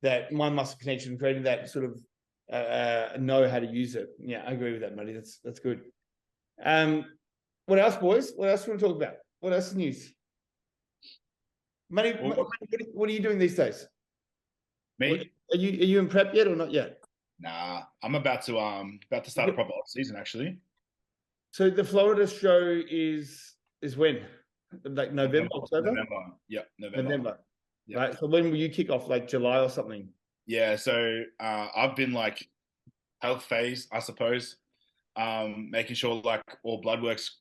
that mind muscle connection, creating that sort of know how to use it. Yeah, I agree with that, Matty. That's good. What else, boys? What else do you want to talk about? What else is news? Matty, what are you doing these days? Me? Are you in prep yet or not yet? Nah, I'm about to start a proper off season actually. So the Florida show is when? Like November, October? November. Yep, November. Yep. Right. So when will you kick off? Like July or something? Yeah. So I've been like health phase, I suppose. Making sure like all blood work's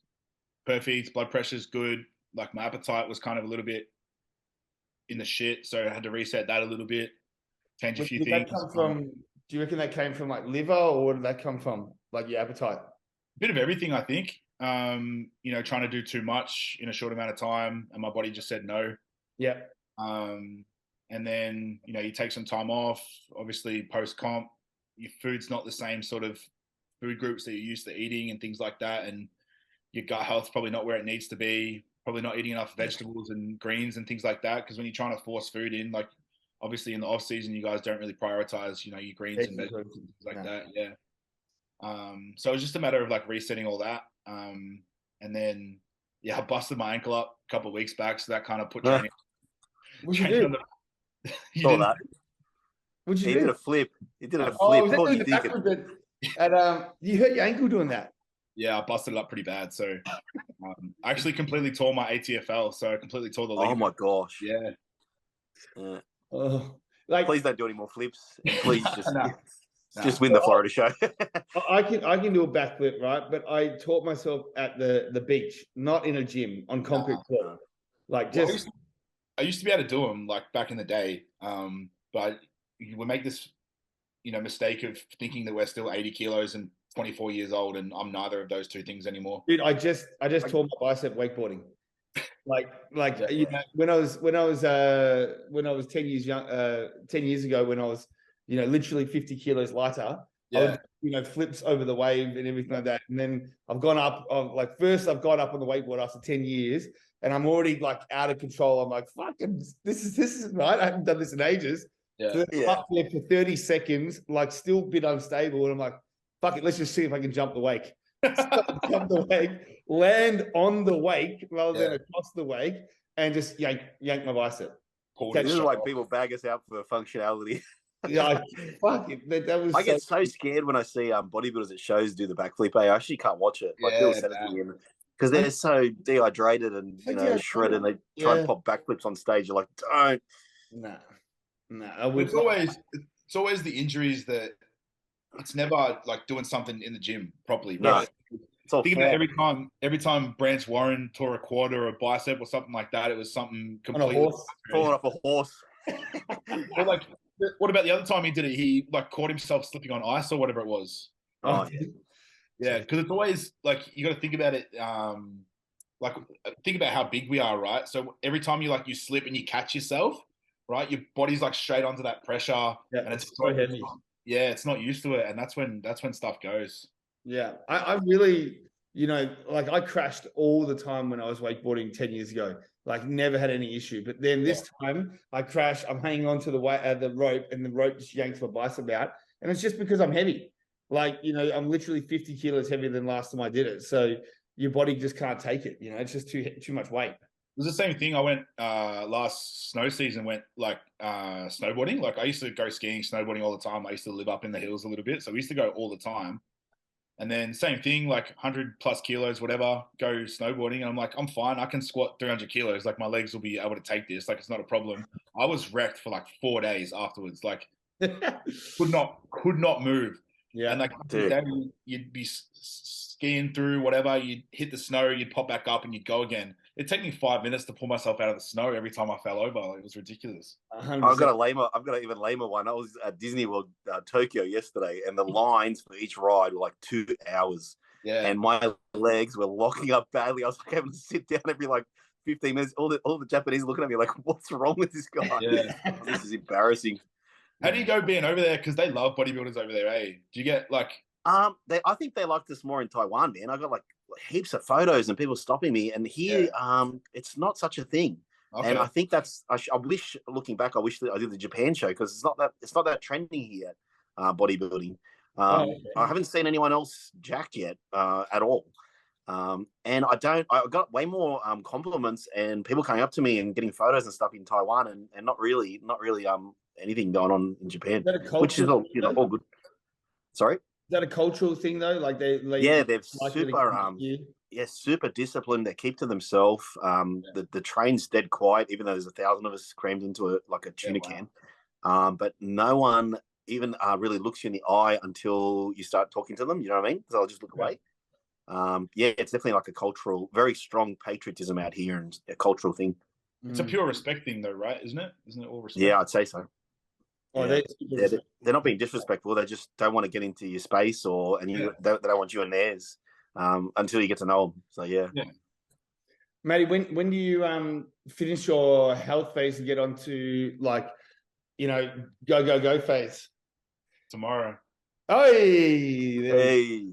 perfect, blood pressure's good. Like my appetite was kind of a little bit in the shit, so I had to reset that a little bit, change a few Did things. that come from? Do you reckon that came from like liver, or where did that come from? Like your appetite? Bit of everything, I think. Trying to do too much in a short amount of time, and my body just said no. Yeah. And then you take some time off. Obviously, post comp, your food's not the same sort of food groups that you're used to eating and things like that, and your gut health's probably not where it needs to be. Probably not eating enough vegetables and greens and things like that. Because when you're trying to force food in, like obviously in the off season, you guys don't really prioritize, your greens and vegetables and things like that. Yeah. So it was just a matter of like resetting all that. And then I busted my ankle up a couple of weeks back, so that kind of put training. What'd you do? You saw that. What'd you do? He did a flip. He did a flip. Oh, was that doing the backward? And you hurt your ankle doing that? Yeah, I busted it up pretty bad. So I actually completely tore my ATFL. So I completely tore the ligament. Oh my gosh. Yeah. Please don't do any more flips. Please just win the Florida show. I can do a backflip, right? But I taught myself at the beach, not in a gym on concrete court. Like just. I used to be able to do them like back in the day, but we make this, mistake of thinking that we're still 80 kilos and 24 years old, and I'm neither of those two things anymore. Dude, I just tore my bicep wakeboarding. When I was 10 years young, 10 years ago, when I was literally 50 kilos lighter, I would flips over the wave and everything like that. And then I've gone up. First I've gone up on the wakeboard after 10 years, and I'm already like out of control. I'm like, fucking, this is right. I haven't done this in ages. So up there for 30 seconds, like still a bit unstable, and I'm like, fuck it, let's just see if I can jump the wake. Jump the wake, land on the wake rather than across the wake, and just yank my bicep. This is why people bag us out for functionality. Fuck it. That was. I get so scared when I see bodybuilders at shows do the backflip. I actually can't watch it. Like people send it to me because they're so dehydrated and shredded. And they try and pop backflips on stage. You're like, don't. No. It's always the injuries that. It's never like doing something in the gym properly. No. Think about every time Brance Warren tore a quad or a bicep or something like that, it was something completely falling off a horse. Or like, what about the other time he did it? He like caught himself slipping on ice or whatever it was. Oh yeah, because it's always like you got to think about it. Like think about how big we are, right? So every time you slip and you catch yourself, right, your body's like straight onto that pressure, and it's so heavy. Yeah, it's not used to it, and that's when stuff goes. Yeah, I really, I crashed all the time when I was wakeboarding 10 years ago. Like, never had any issue. But then this time, I crashed. I'm hanging on to the rope, and the rope just yanks my bicep out. And it's just because I'm heavy. Like, I'm literally 50 kilos heavier than last time I did it. So your body just can't take it. It's just too much weight. It was the same thing. I went last snow season, snowboarding. Like I used to go skiing, snowboarding all the time. I used to live up in the hills a little bit. So we used to go all the time. And then same thing, like 100 plus kilos, whatever, go snowboarding. And I'm like, I'm fine. I can squat 300 kilos. Like my legs will be able to take this. Like it's not a problem. I was wrecked for like 4 days afterwards. Like could not move. Yeah. And like day, you'd be skiing through whatever. You'd hit the snow, you'd pop back up, and you'd go again. It'd take me 5 minutes to pull myself out of the snow every time I fell over. It was ridiculous. 100%. I've got an even lamer one. I was at Disney World, Tokyo yesterday, and the lines for each ride were like 2 hours. Yeah. And my legs were locking up badly. I was like having to sit down every like 15 minutes. All the Japanese looking at me like, what's wrong with this guy? Yeah. This is embarrassing. How do you go being over there? Because they love bodybuilders over there, eh? Do you get like... I think they liked us more in Taiwan, man. I got like heaps of photos and people stopping me. And here, it's not such a thing. Okay. And I think that's, I wish, looking back, I wish that I did the Japan show, because it's not that trending here, bodybuilding. Okay. I haven't seen anyone else jacked yet at all. And I got way more compliments and people coming up to me and getting photos and stuff in Taiwan, and not really anything going on in Japan, which is all, all good. Sorry? Is that a cultural thing though? Like they're super disciplined. They keep to themselves. The train's dead quiet, even though there's 1,000 of us crammed into a tuna can. But no one even really looks you in the eye until you start talking to them. You know what I mean? So I'll just look away. It's definitely like a very strong patriotism out here, and a cultural thing. It's a pure respect thing though, right? Isn't it? Isn't it all respect? Yeah, I'd say so. Oh, yeah. They're not being disrespectful. They just don't want to get into your space, they don't want you in theirs until you get to know them. So yeah. Matty, when do you finish your health phase and get onto go phase? Tomorrow. Hey.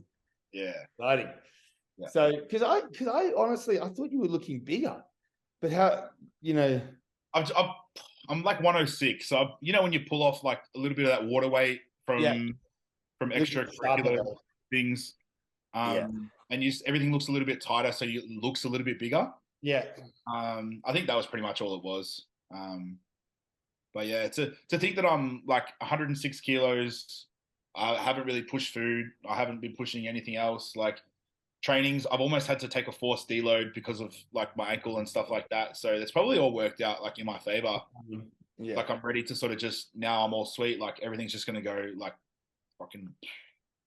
Yeah. Exciting. Yeah. So because I honestly I thought you were looking bigger, but how I'm like 106. So when you pull off like a little bit of that water weight from extracurricular things, and everything looks a little bit tighter, so it looks a little bit bigger. Yeah. I think that was pretty much all it was. But yeah, to think that I'm like 106 kilos, I haven't really pushed food. I haven't been pushing anything else. Like trainings, I've almost had to take a forced deload because of like my ankle and stuff like that. So it's probably all worked out like in my favor. Yeah. Like I'm ready to sort of now I'm all sweet. Like everything's just going to go like fucking.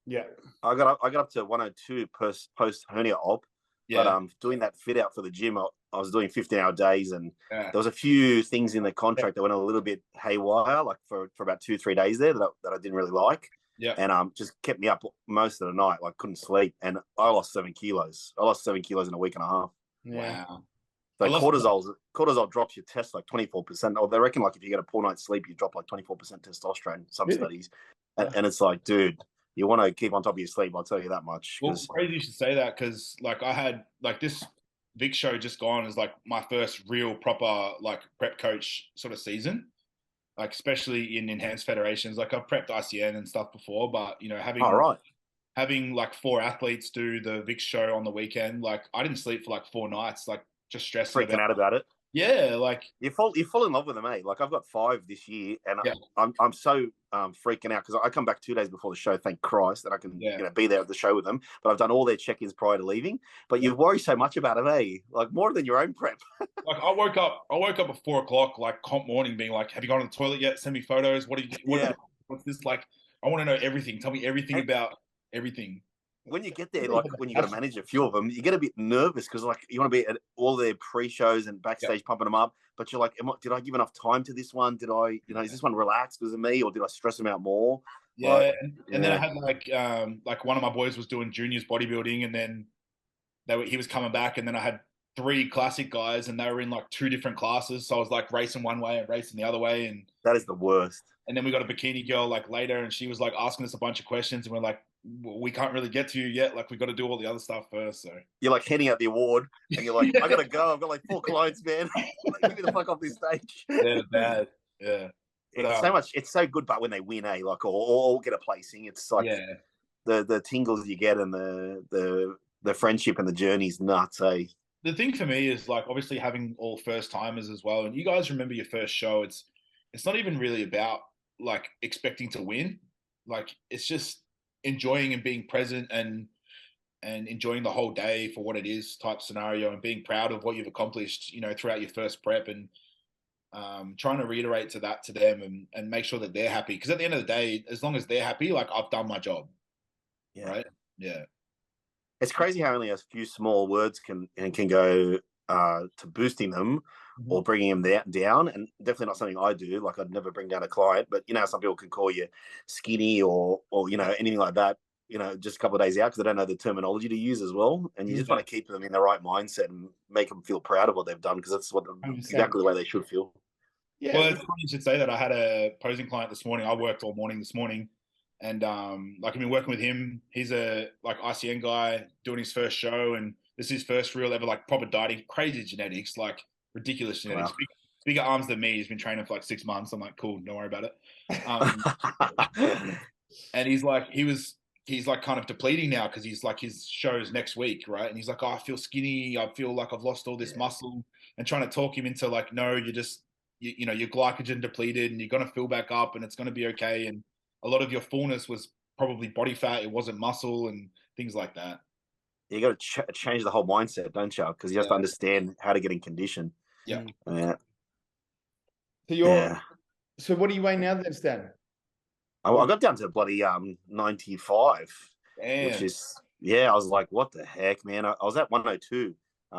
Yeah. I got up to 102 post hernia op. Yeah. But doing that fit out for the gym, I was doing 15-hour days, and there was a few things in the contract that went a little bit haywire, like for about 2-3 days there that I didn't really like. Yeah. And just kept me up most of the night. Like couldn't sleep. And I lost 7 kilos. I lost 7 kilos in a week and a half. Yeah. So cortisol drops your test like 24%. Or they reckon like if you get a poor night's sleep, you drop like 24% testosterone, some studies. And it's like, dude, you want to keep on top of your sleep, I'll tell you that much. Well, crazy you should say that, because like I had like this Vic show just gone is like my first real proper like prep coach sort of season. Like especially in enhanced federations, like I've prepped ICN and stuff before, but having like 4 athletes do the VIX show on the weekend, like I didn't sleep for like 4 nights, like just stressing freaking out about it. Yeah, like you fall in love with them, eh? Like I've got 5 this year, and I'm so freaking out because I come back 2 days before the show, thank Christ, that I can be there at the show with them. But I've done all their check-ins prior to leaving. But you worry so much about it, eh? Like more than your own prep. Like I woke up at 4 o'clock, like comp morning, being like, "Have you gone to the toilet yet? Send me photos. What's this like? I want to know everything. Tell me everything about everything." When you get there, like when you got to manage a few of them, you get a bit nervous because like you want to be at all their pre-shows and backstage pumping them up, but you're like, did I give enough time to this one? Did I, is this one relaxed because of me, or did I stress them out more? Yeah, and then I had like one of my boys was doing juniors bodybuilding, and then he was coming back, and then I had 3 classic guys, and they were in like 2 different classes, so I was like racing one way and racing the other way, and that is the worst. And then we got a bikini girl like later, and she was like asking us a bunch of questions, and we're like, we can't really get to you yet. Like we got to do all the other stuff first. So you're like handing out the award, and you're like, I gotta go. I've got like 4 clients, man. Get me the fuck off this stage. Yeah, bad. Yeah. It's so good, but when they win, like or get a placing, it's like the tingles you get and the friendship and the journey's nuts, eh? The thing for me is like obviously having all first timers as well. And you guys remember your first show. It's not even really about like expecting to win. Like it's just enjoying and being present and enjoying the whole day for what it is type scenario, and being proud of what you've accomplished, throughout your first prep, and trying to reiterate to them and make sure that they're happy. Because at the end of the day, as long as they're happy, like I've done my job. Yeah. Right. Yeah. It's crazy how only a few small words can go to boosting them or bringing them down, and definitely not something I do. Like I'd never bring down a client, but you know, some people can call you skinny or you know anything like that. You know, just a couple of days out because they don't know the terminology to use as well, and you just want to keep them in the right mindset and make them feel proud of what they've done because that's exactly the way they should feel. Yeah. Well, it's funny you should say that. I had a posing client this morning. I worked all morning this morning. And like I've been working with him. He's a like ICN guy doing his first show, and this is his first real ever like proper dieting. Crazy genetics, like ridiculous genetics. Wow. Bigger arms than me. He's been training for like 6 months. I'm like, cool, don't worry about it. And he's like kind of depleting now because he's like his show's next week, right? And he's like, oh, I feel skinny. I feel like I've lost all this muscle, and trying to talk him into like, no, you're just you know, you're glycogen depleted, and you're gonna fill back up, and it's gonna be okay. And a lot of your fullness was probably body fat. It wasn't muscle and things like that. You got to change the whole mindset, don't you? Because you have to understand how to get in condition. Yeah. Yeah. So what are you weighing now then, Stan? I got down to bloody 95, which is I was like, what the heck, man? I was at 102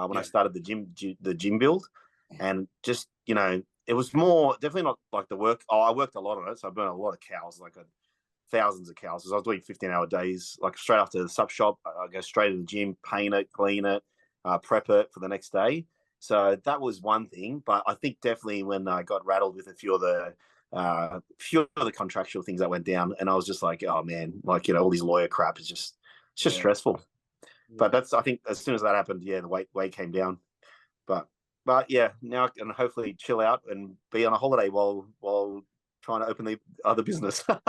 when I started the gym build, and just you know. It was more definitely not like the work. Oh, I worked a lot on it, so I burned a lot of cows, like thousands of cows. So I was doing 15-hour days, like straight after the sub shop. I go straight to the gym, paint it, clean it, prep it for the next day. So that was one thing. But I think definitely when I got rattled with a few of the contractual things that went down, and I was just like, oh man, like you know, all these lawyer crap is just stressful. But that's I think as soon as that happened, the weight came down. But yeah, now I can hopefully chill out and be on a holiday while trying to open the other business. Have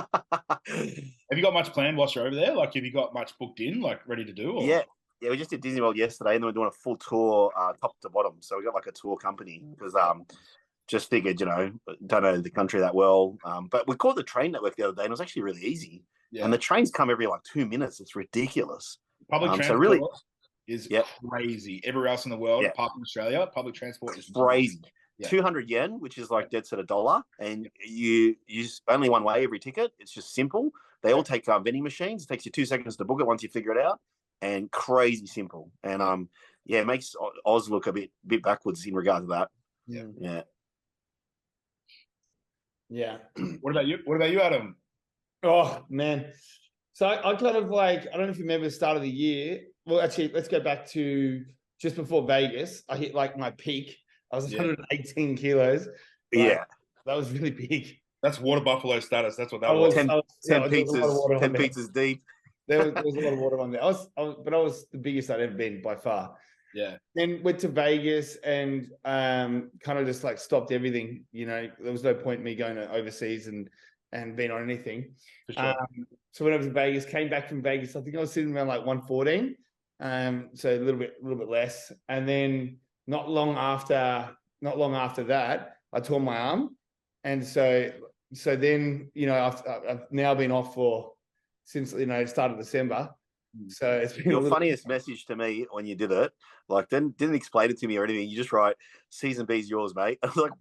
you got much planned whilst you're over there? Like, have you got much booked in, like ready to do? Or? Yeah, we just did Disney World yesterday, and then we're doing a full tour, top to bottom. So we got like a tour company because just figured, you know, don't know the country that well. But we called the train network the other day, and it was actually really easy. Yeah. And the trains come every like 2 minutes. It's ridiculous. Public transport. So really. Is crazy. Everywhere else in the world, apart from Australia, public transport is crazy. 200 yen, which is like dead set $1, and you use only one way every ticket. It's just simple. They all take vending machines. It takes you 2 seconds to book it once you figure it out, and crazy simple. And it makes Oz look a bit backwards in regard to that. Yeah. What about you, Adam? Oh man, so I kind of like, I don't know if you remember the start of the year. Well, actually, let's go back to just before Vegas. I hit like my peak. I was 118 kilos. That was really big. That's water buffalo status. That's what that was. 10 pizzas deep. There was a lot of water on there. But I was the biggest I'd ever been by far. Yeah. Then went to Vegas and kind of just like stopped everything. You know, there was no point in me going to overseas and being on anything. For sure. So went over to Vegas, came back from Vegas. I think I was sitting around like 114. So a little bit less. And then not long after that, I tore my arm. And so then, you know, I've now been off since, you know, start of December. So it's been your funniest message to me when you did it, like didn't explain it to me or anything. You just write, season B's yours, mate. I was like,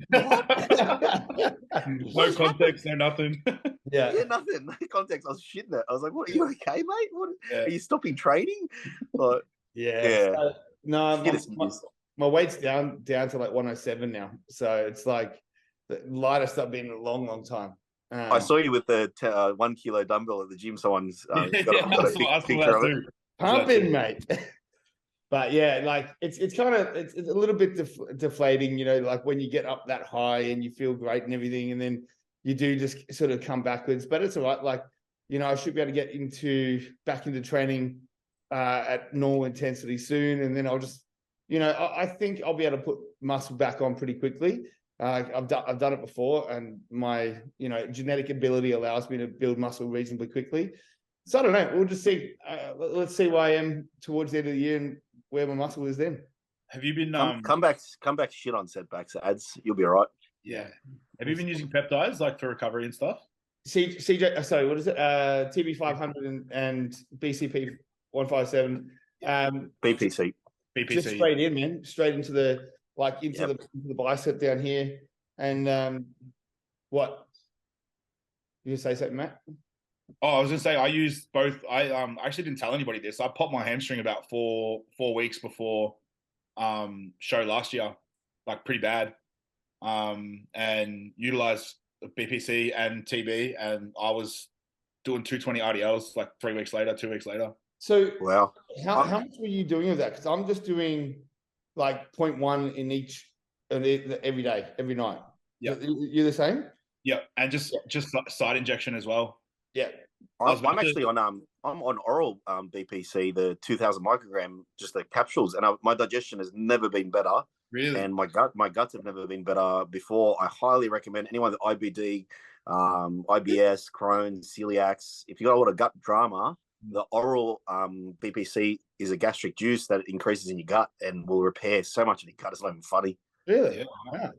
what? No context, no nothing. Yeah, nothing. No context. I was shitting it. I was like, what, are you okay, mate? What are you stopping training? Like, So, no, my weight's down to like 107 now. So it's like the lightest I've been in a long, long time. I saw you with the 1 kilo dumbbell at the gym. Someone's got a picture of it. Pumping, mate. But yeah, like it's a little bit deflating, you know, like when you get up that high and you feel great and everything, and then you do just sort of come backwards. But it's all right. Like, you know, I should be able to get back into training at normal intensity soon, and then I'll just, you know, I think I'll be able to put muscle back on pretty quickly. I've done it before, and my, you know, genetic ability allows me to build muscle reasonably quickly. So I don't know. We'll just see. Let's see where I am towards the end of the year and where my muscle is then. Have you been come back shit on setbacks ads? You'll be all right. Yeah. Have you been using peptides like for recovery and stuff? CJ, sorry, what is it? TB500 and BCP 157. BPC. Just straight in, man. Straight into the into the bicep down here. And what? You say something, Matt? Oh, I was gonna say I used both. I actually didn't tell anybody this. I popped my hamstring about four weeks before show last year, like pretty bad. And utilized BPC and TB, and I was doing 220 RDLs like 2 weeks later. So Wow. how much were you doing of that? Because I'm just doing like 0.1 in each every day, every night. Yeah. You're the same? Yeah, and just side injection as well. Yeah. I'm actually on I'm on oral BPC, the 2000 microgram, just the capsules, and my digestion has never been better. Really? And my guts have never been better before. I highly recommend anyone with IBD, IBS, Crohn's, celiacs. If you got a lot of gut drama, the oral BPC is a gastric juice that increases in your gut and will repair so much in your gut. It's not even funny. Really? Yeah. Wow.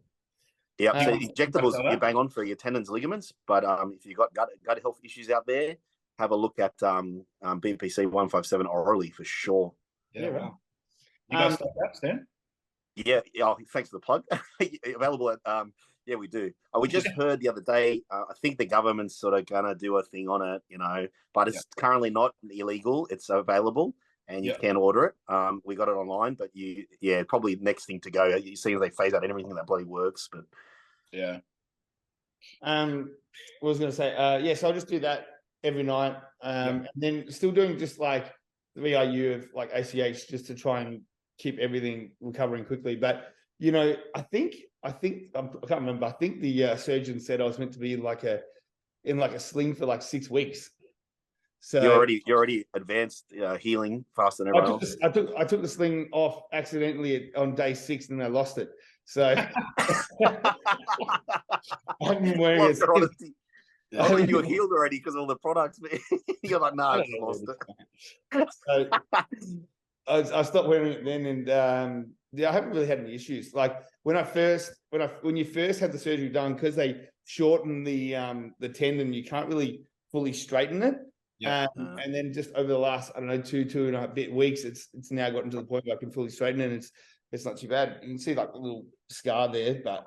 Yeah, so injectables you bang on for your tendons, ligaments, but if you've got gut health issues out there, have a look at BPC 157 orally for sure. Yeah, wow. You guys start that, Stan? Yeah. Oh, thanks for the plug. Available at yeah, we do. We just heard the other day. I think the government's sort of gonna do a thing on it, but it's currently not illegal. It's available, and you can order it. We got it online, but probably next thing to go. You see, they phase out everything that bloody works, but yeah. What was going to say? So I'll just do that every night, and then still doing just like the VIU of like ACH just to try and keep everything recovering quickly. But I think I can't remember. I think the surgeon said I was meant to be in like a sling for like 6 weeks. So you're already advanced healing faster than everyone else. I took the sling off accidentally on day 6, and then I lost it. So I've been wearing it. I think you were healed already because of all the products. You're like, no, I just lost it. So I stopped wearing it then, and I haven't really had any issues. Like when you first had the surgery done, because they shorten the tendon, you can't really fully straighten it. Yeah. And then just over the last, I don't know, two and a bit weeks, it's now gotten to the point where I can fully straighten it, and it's not too bad. You can see like a little scar there, but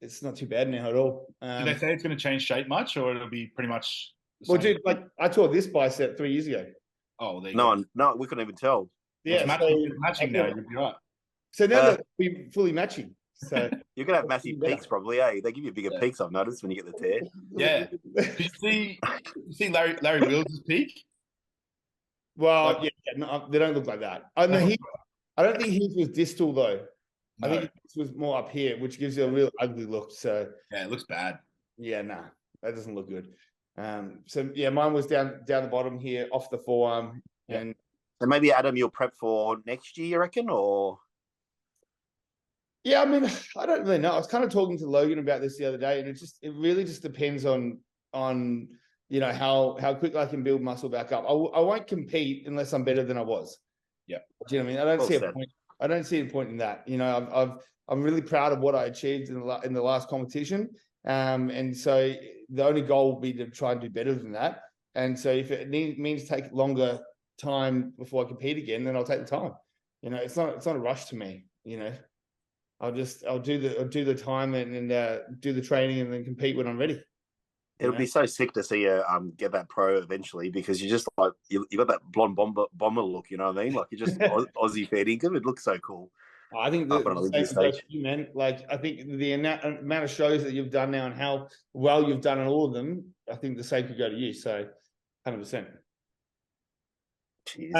it's not too bad now at all. Did they say it's going to change shape much, or it'll be pretty much the well, same? dude, like I tore this bicep 3 years ago. Oh, there you no, go. we couldn't even tell. Yeah, it's matching now. You'll be right. So now that we're fully matching. So you're gonna have massive peaks, probably. They give you bigger peaks. I've noticed when you get the tear. Yeah. Did you see Larry Wills' peak? Well, no, they don't look like that. I don't think his was distal though. No. I think his was more up here, which gives you a real ugly look. So yeah, it looks bad. Yeah, nah, that doesn't look good. So yeah, mine was down the bottom here, off the forearm, and maybe Adam, you'll prep for next year, you reckon, or? Yeah, I mean, I don't really know. I was kind of talking to Logan about this the other day, and it really just depends on how quick I can build muscle back up. I won't compete unless I'm better than I was. Yeah, do you know what I mean? I don't see a point. I don't see a point in that. I'm really proud of what I achieved in the last competition, and so the only goal will be to try and do better than that. And so if it means take longer time before I compete again, then I'll take the time. It's not a rush to me. I'll do the time and do the training and then compete when I'm ready. It'll be so sick to see you get that pro eventually, because you just like you got that blonde bomber look. You know what I mean? Like you're just Aussie fair dinkum. It looks so cool. I think the same you, man. Like I think the amount of shows that you've done now and how well you've done in all of them, I think the same could go to you. So, 100%. Should be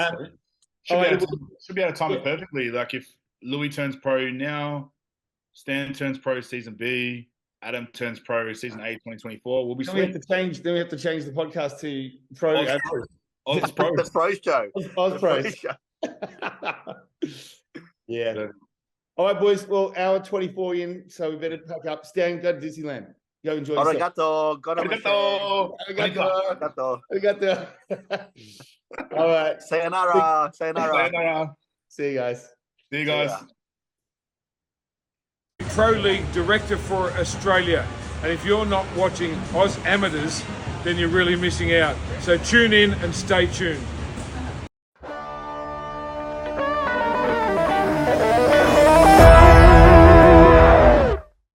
able to time it perfectly. Like if Louis turns pro now, Stan turns pro season B, Adam turns pro season A 2024. We'll be sweet. Then we have to change the podcast to pro. Oz Pro. The Pro Show. Oz Pro. Yeah. All right, boys. Well, hour 24 in, so we better pack up. Stan, go to Disneyland. Go enjoy yourself. Arigato. All right. Sayonara. See you guys. Pro League Director for Australia. And if you're not watching Oz Amateurs, then you're really missing out. So tune in and stay tuned.